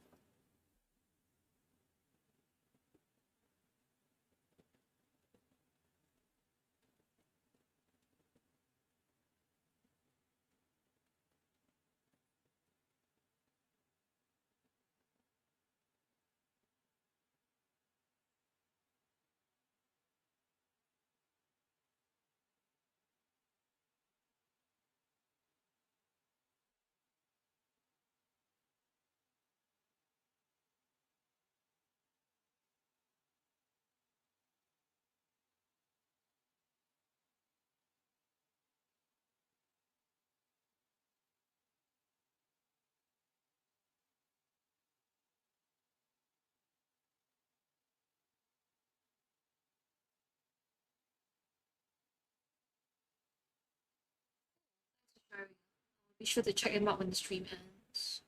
Be sure to check him out when the stream ends.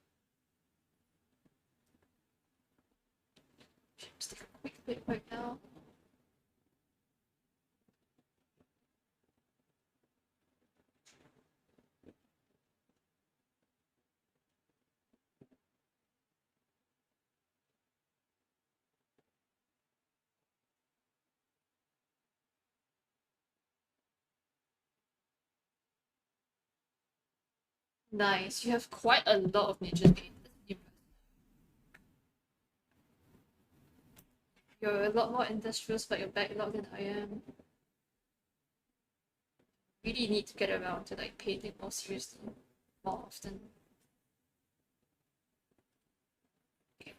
Just take a quick bit right now. Nice. You have quite a lot of nature paint. You're a lot more industrious about your backlog than I am. Really need to get around to like painting more seriously, more often. Okay.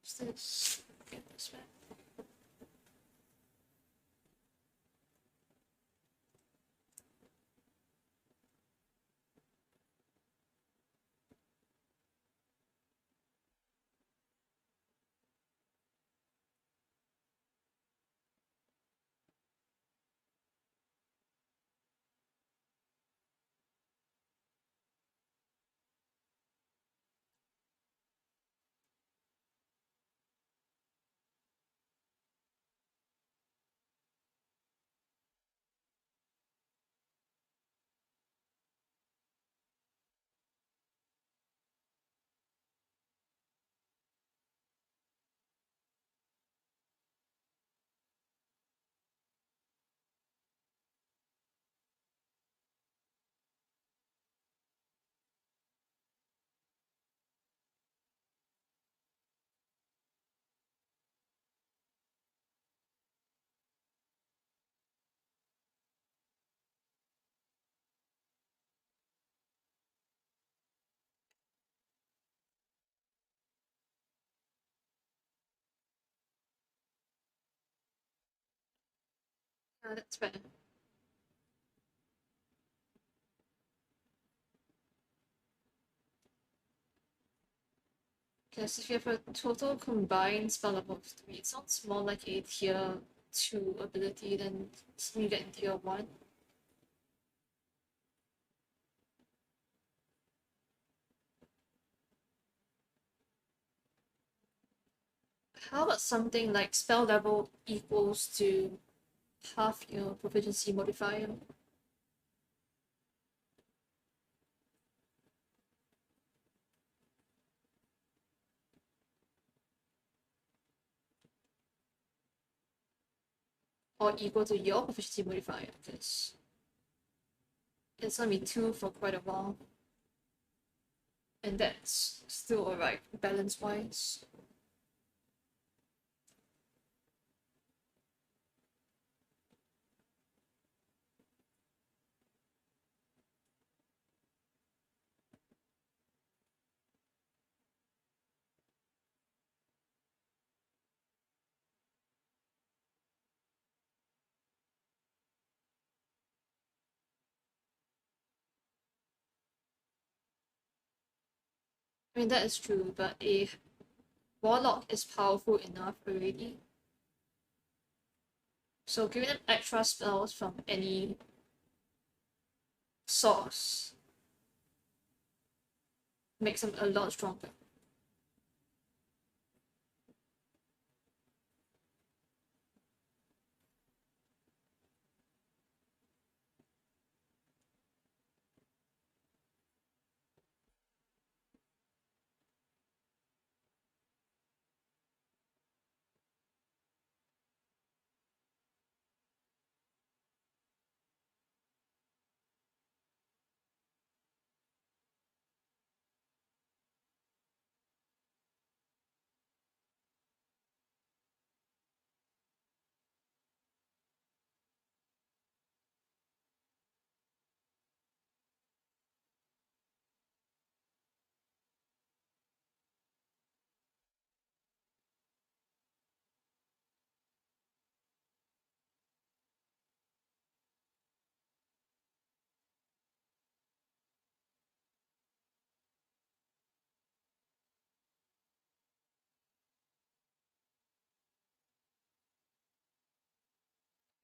What's this? Get this back. That's better. Because if you have a total combined spell level of 3, it sounds more like a tier 2 ability than something you get in tier 1. How about something like spell level equals to half your proficiency modifier? or equal to your proficiency modifier, because it's gonna be 2 for quite a while. And that's still alright, balance-wise. I mean, that is true, but a warlock is powerful enough already. So giving them extra spells from any source makes them a lot stronger.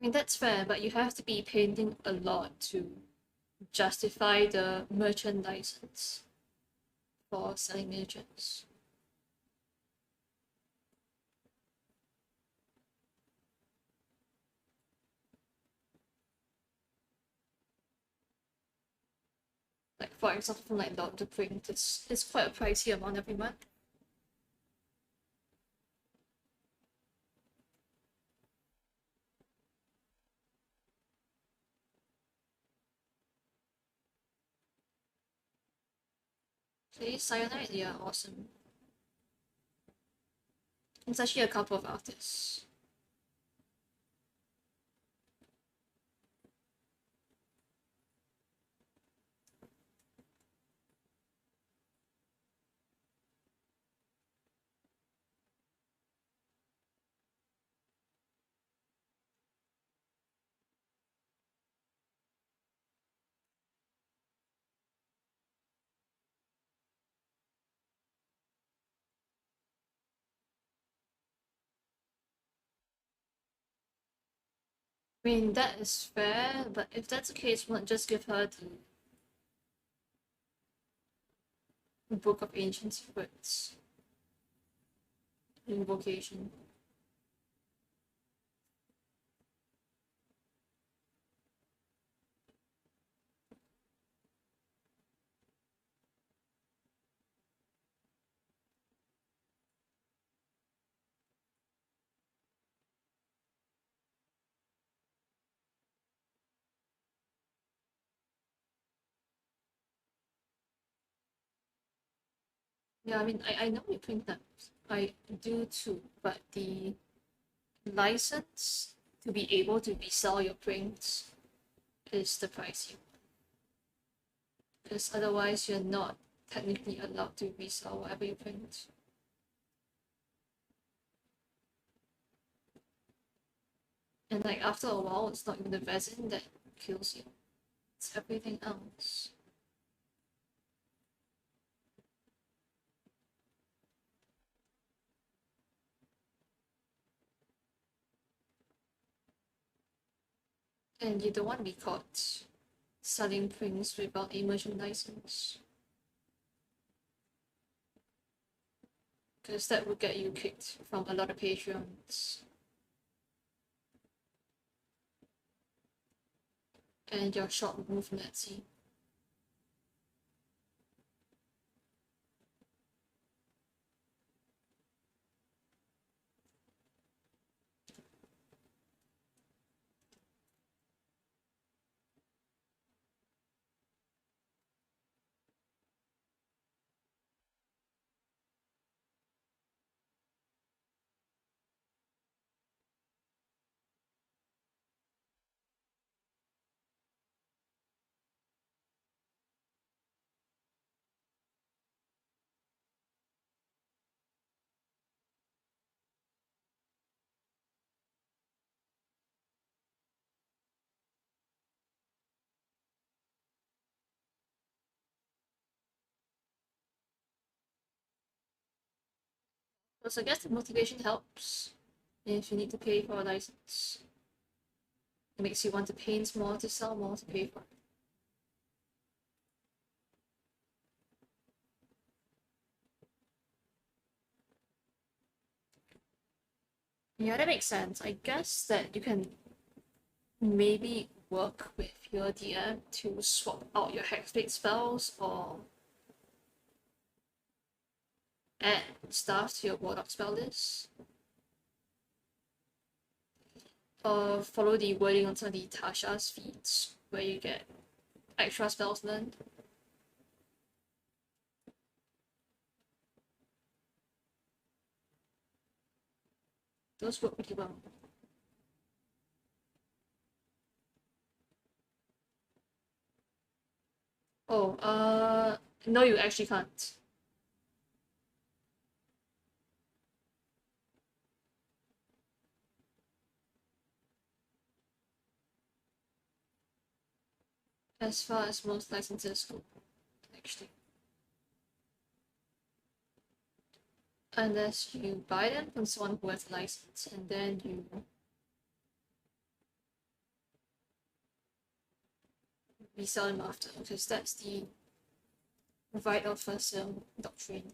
I mean, that's fair, but you have to be painting a lot to justify the merchant license for selling miniatures. Like, for example, from like Lord of the Print, it's quite a pricey amount every month. Clay Cyanide, yeah, awesome. It's actually a couple of artists. I mean, that is fair, but if that's the case, why not just give her the Book of Ancient Secrets invocation? Yeah, I mean, I know you print them. I do too, but the license to be able to resell your prints is the pricey one. Because otherwise, you're not technically allowed to resell whatever you print. And like after a while, it's not even the resin that kills you, it's everything else. And you don't want to be caught selling prints without a merchant license, because that would get you kicked from a lot of patrons. And your shop removed from Etsy. Because I guess the motivation helps if you need to pay for a license. It makes you want to paint more, to sell more, to pay for it. Yeah, that makes sense. I guess that you can maybe work with your DM to swap out your hexblade spells or add stuff to your warlock spell list. Or follow the wording on some of the Tasha's feeds where you get extra spells learned. Those work pretty well. Oh, no, you actually can't. As far as most licenses go, actually. Unless you buy them from someone who has a license and then you resell them after, because that's the right of first sale doctrine.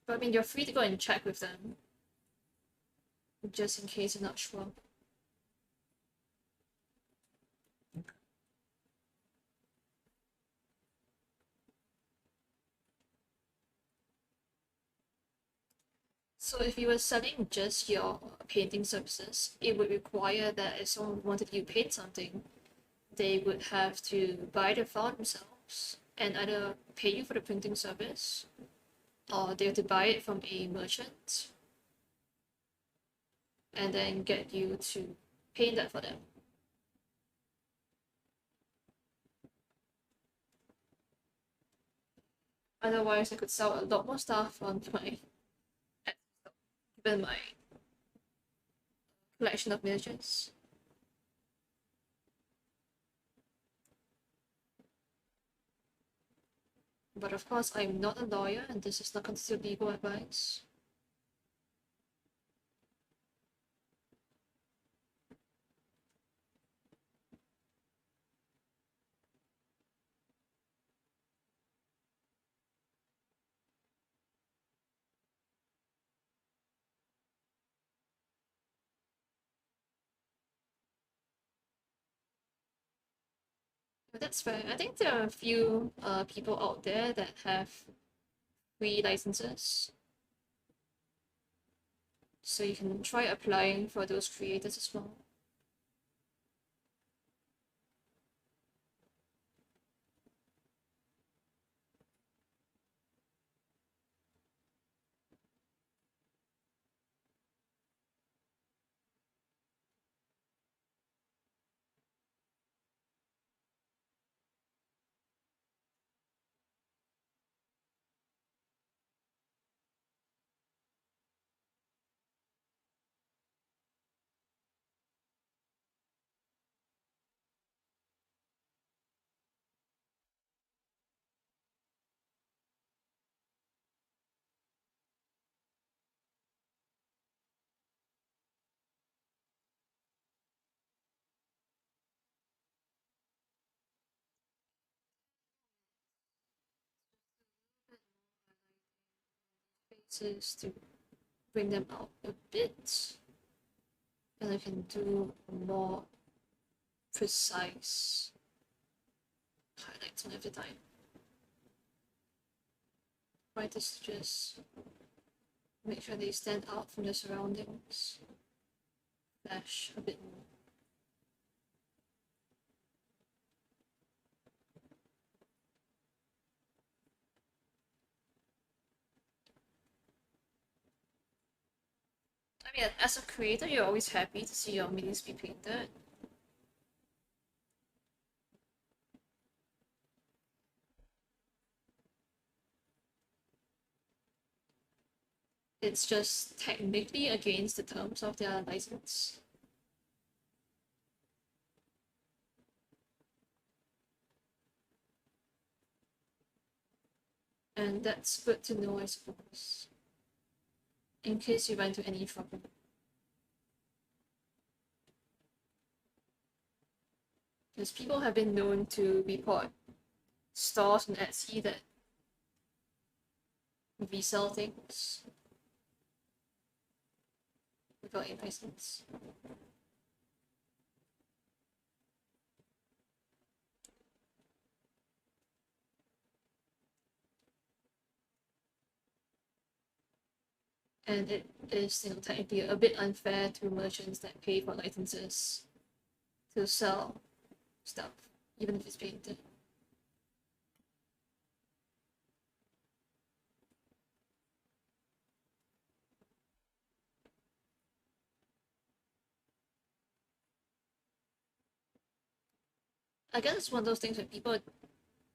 But I mean, you're free to go and check with them, just in case you're not sure. So if you were selling just your painting services, it would require that if someone wanted you to paint something, they would have to buy the file themselves and either pay you for the printing service, or they have to buy it from a merchant and then get you to paint that for them. Otherwise, I could sell a lot more stuff on my given my collection of miniatures. But of course, I'm not a lawyer and this is not considered legal advice. But that's fair. I think there are a few people out there that have free licenses. So you can try applying for those creators as well. Faces to bring them out a bit, and I can do more precise highlights on every time. Try to just make sure they stand out from the surroundings. Flash a bit more. I mean, as a creator, you're always happy to see your minis be painted. It's just technically against the terms of their license. And that's good to know, I suppose, in case you run into any trouble. Because people have been known to report stores on Etsy that resell things without a license. And it is, technically a bit unfair to merchants that pay for licenses to sell stuff, even if it's painted. I guess it's one of those things where people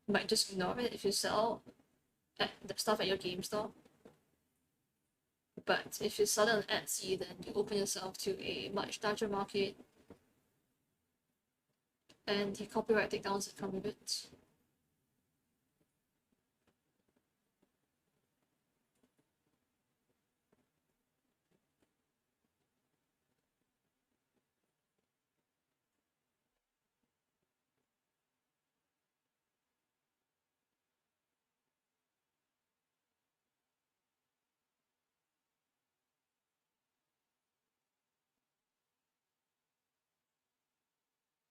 might just ignore it if you sell the stuff at your game store. But if you sell it on Etsy, then you open yourself to a much larger market, and the copyright takedowns that come with it.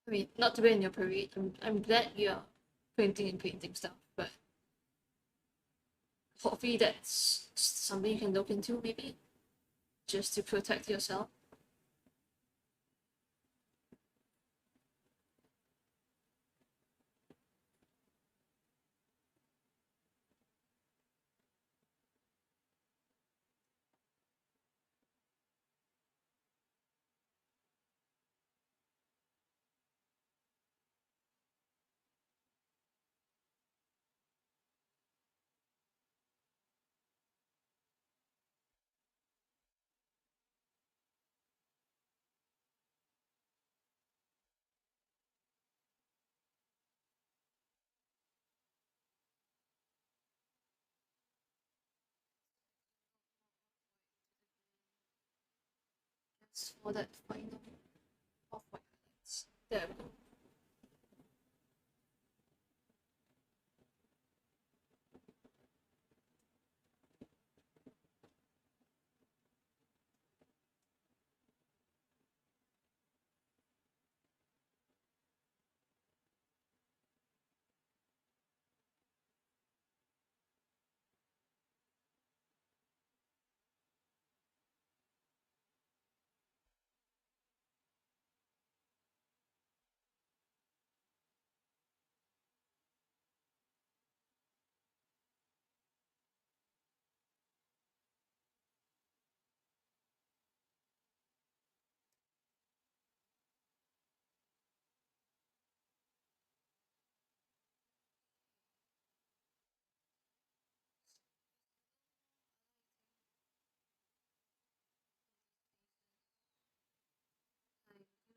I mean, not to be in your parade, I'm glad you're printing and painting stuff, but hopefully that's something you can look into, maybe, just to protect yourself. As for that final off-white highlights, there we go.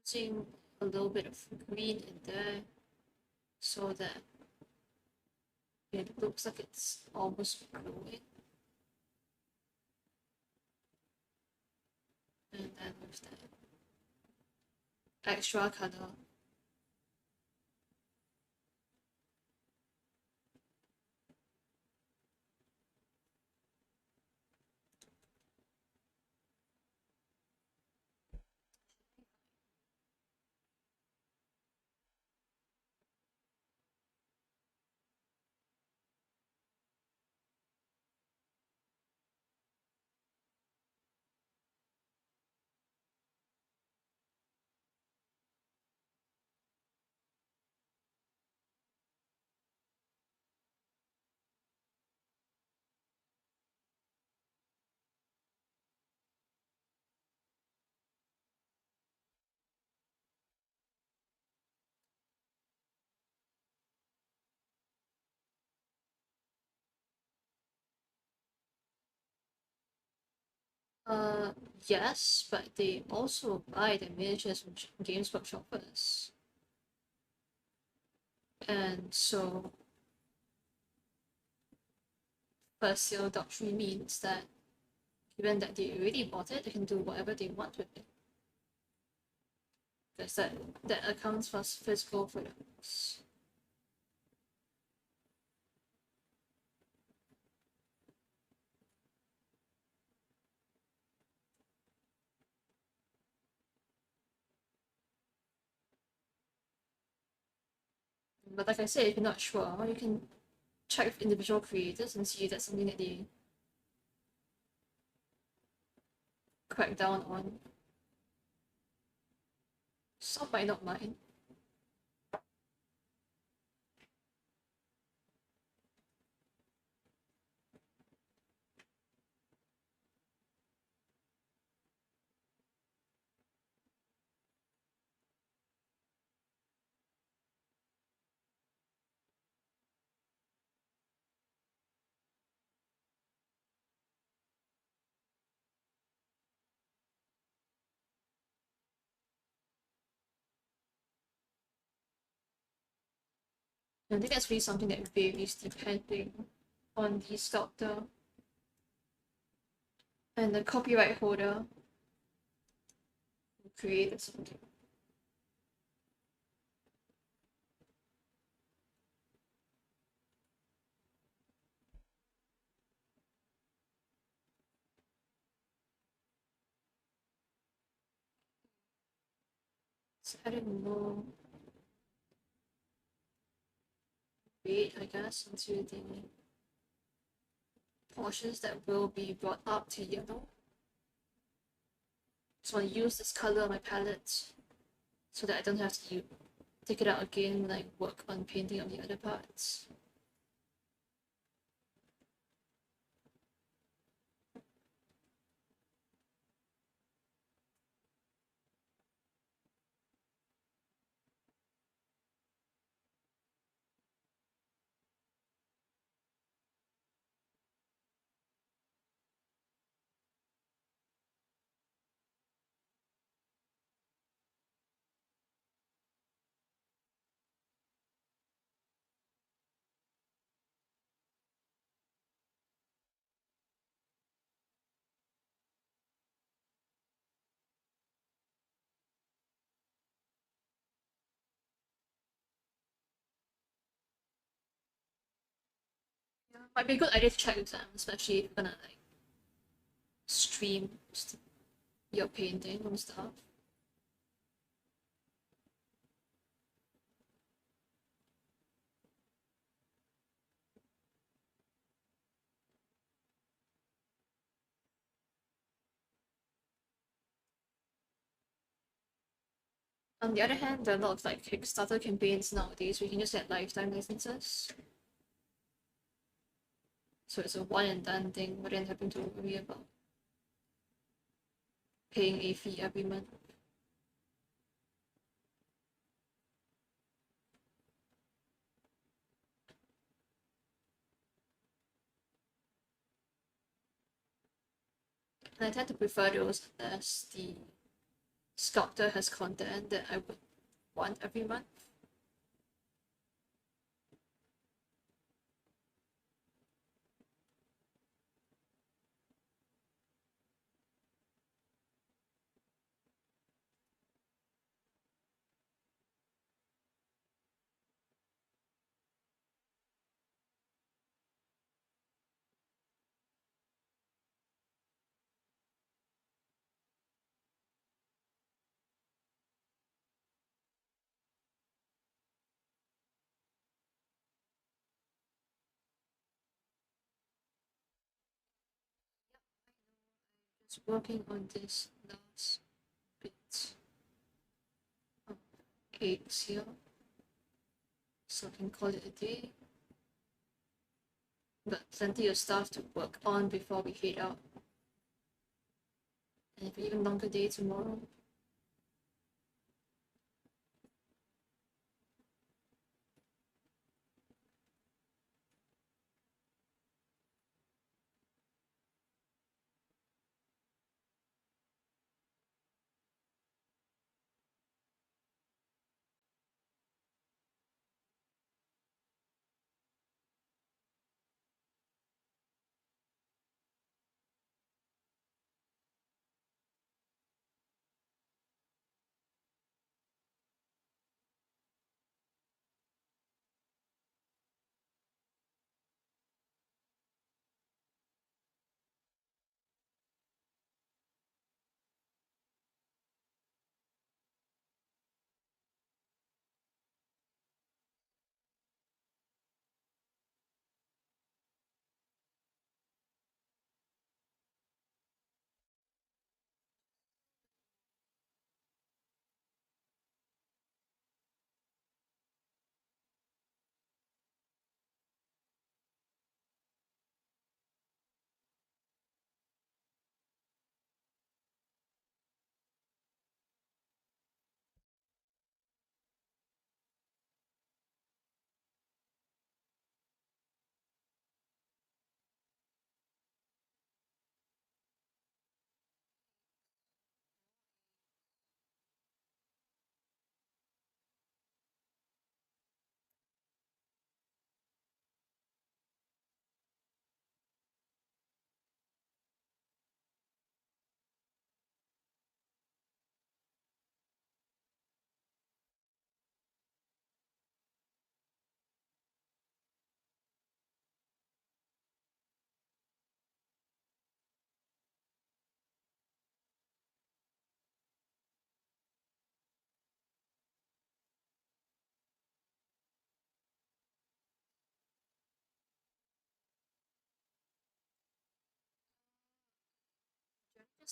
Using a little bit of green in there so that it looks like it's almost glowing. And then with that extra color, yes, but they also buy the miniatures from Games Workshop first. And so first sale doctrine means that given that they already bought it, they can do whatever they want with it. Because that accounts for physical products. But like I said, if you're not sure, you can check with individual creators and see if that's something that they crack down on. Some might not mind. I think that's really something that varies depending on the sculptor and the copyright holder who created something. So I don't know. Wait, I guess, into the portions that will be brought up to yellow. So I use this color on my palette so that I don't have to take it out again when I work on painting on the other parts. Yeah, might be a good idea to check with them, especially if you're gonna like stream your painting and stuff. On the other hand, there are a lot of like Kickstarter campaigns nowadays where you can just get lifetime licenses. So it's a one and done thing rather than having to worry about paying a fee every month. And I tend to prefer those unless the sculptor has content that I would want every month. Just working on this last bit of eggs here, so I can call it a day. But plenty of stuff to work on before we head out. And an even longer day tomorrow.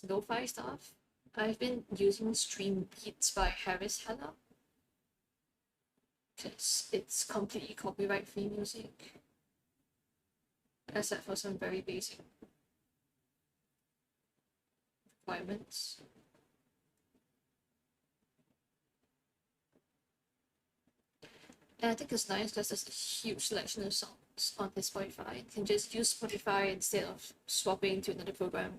lo-fi stuff, I've been using Stream Beats by Harris Heller because it's completely copyright-free music, except for some very basic requirements. And I think it's nice because there's a huge selection of songs on his Spotify. You can just use Spotify instead of swapping to another program.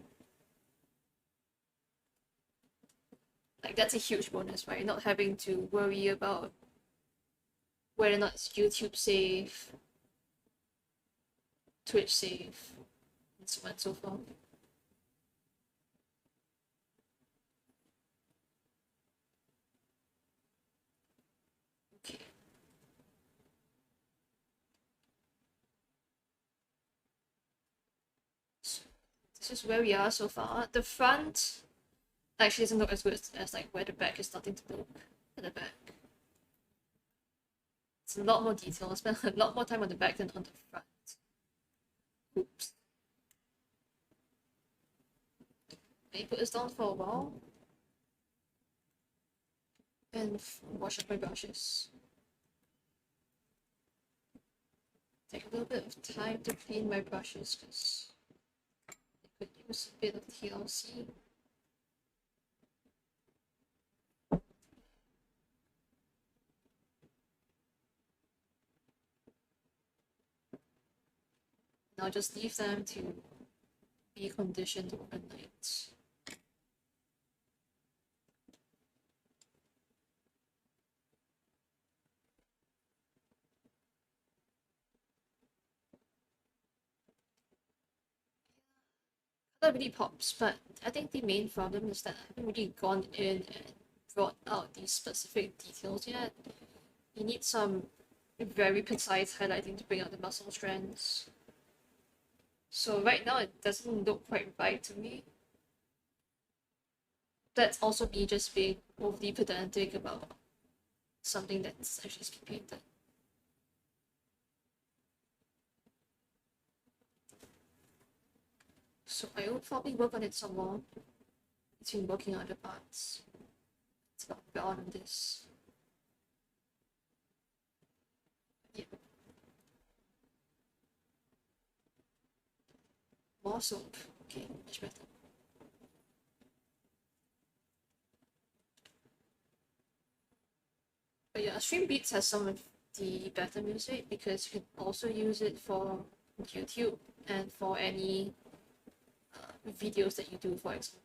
Like, that's a huge bonus, right? Not having to worry about whether or not it's YouTube safe, Twitch safe, and so on and so forth. Okay. So this is where we are so far. The front actually doesn't look as good as like where the back is starting to look at the back. It's a lot more detail. I spent a lot more time on the back than on the front. Oops. Let me put this down for a while and wash up my brushes. Take a little bit of time to clean my brushes because I could use a bit of TLC. And I'll just leave them to be conditioned overnight. That really pops, but I think the main problem is that I haven't really gone in and brought out these specific details yet. You need some very precise highlighting to bring out the muscle strands. So right now it doesn't look quite right to me. That's also me just being overly pedantic about something that's actually skin painted. So I will probably work on it some more between working on other parts. It's not beyond this. Yeah. More soap. Okay, much better. But yeah, Stream Beats has some of the better music because you can also use it for YouTube and for any videos that you do, for example.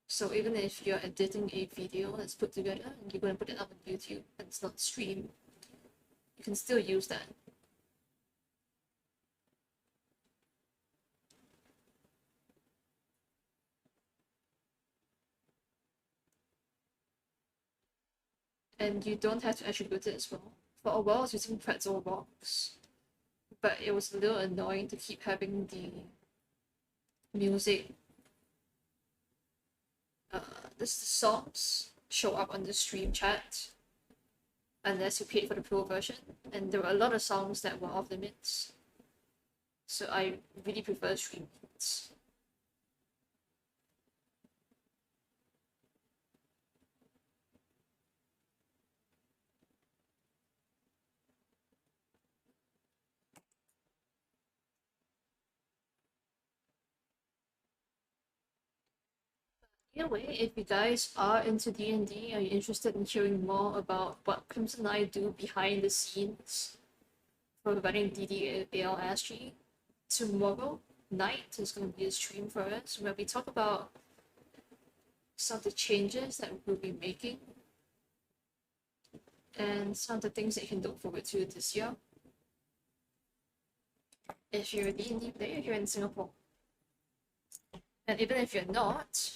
So even if you're editing a video that's put together and you're going to put it up on YouTube and it's not streamed, you can still use that. And you don't have to attribute it as well. For a while I was using pretzel box, but it was a little annoying to keep having the music, the songs show up on the stream chat unless you paid for the pro version, and there were a lot of songs that were off limits. So I really prefer Stream Beats. Either way, if you guys are into D&D, are you interested in hearing more about what Crimson and I do behind the scenes for running DD ALSG? Tomorrow night is going to be a stream for us where we talk about some of the changes that we'll be making and some of the things that you can look forward to this year. If you're a D&D player here in Singapore, and even if you're not,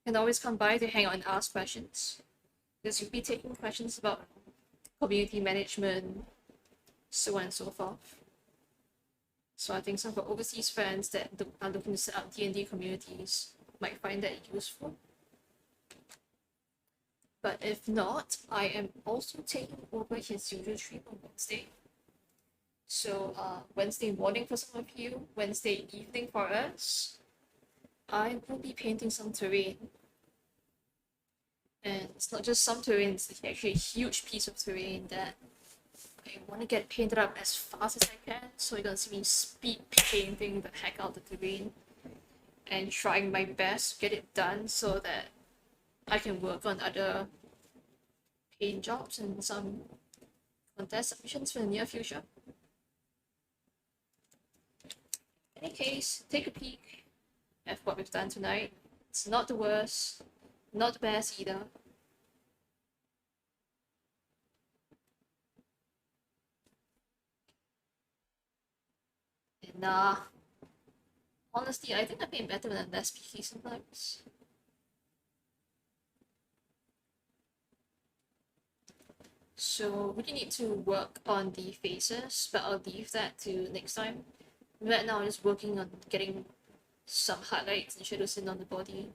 you can always come by to hang out and ask questions, because you'll be taking questions about community management, so on and so forth. So I think some of our overseas friends that are looking to set up D&D communities might find that useful. But if not, I am also taking over his usual stream on Wednesday. So Wednesday morning for some of you, Wednesday evening for us, I will be painting some terrain. And it's not just some terrain, it's actually a huge piece of terrain that I want to get painted up as fast as I can. So you're gonna see me speed painting the heck out of the terrain and trying my best to get it done so that I can work on other paint jobs and some contest submissions for the near future. In any case, take a peek at what we've done tonight. It's not the worst, not the best either. And honestly, I think I paint better than less picky sometimes. So we need to work on the faces, but I'll leave that to next time. Right now I'm just working on getting some highlights and shadows in on the body.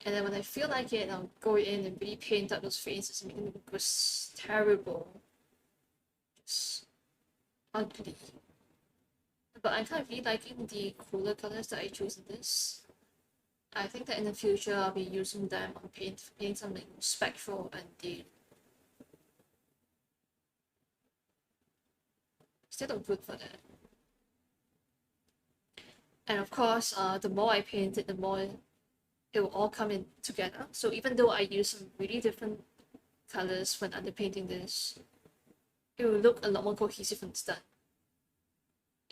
And then when I feel like it, I'll go in and really paint up those faces and make them look just terrible. Just ugly. But I'm kind of really liking the cooler colors that I chose in this. I think that in the future I'll be using them on paint something spectral and they still look good for that. And of course, the more I paint it, the more it will all come in together. So even though I use some really different colors when underpainting this, it will look a lot more cohesive when it's done.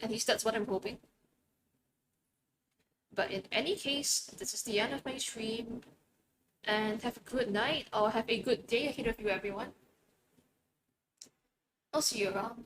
At least that's what I'm hoping. But in any case, this is the end of my stream. And have a good night or have a good day ahead of you, everyone. I'll see you around.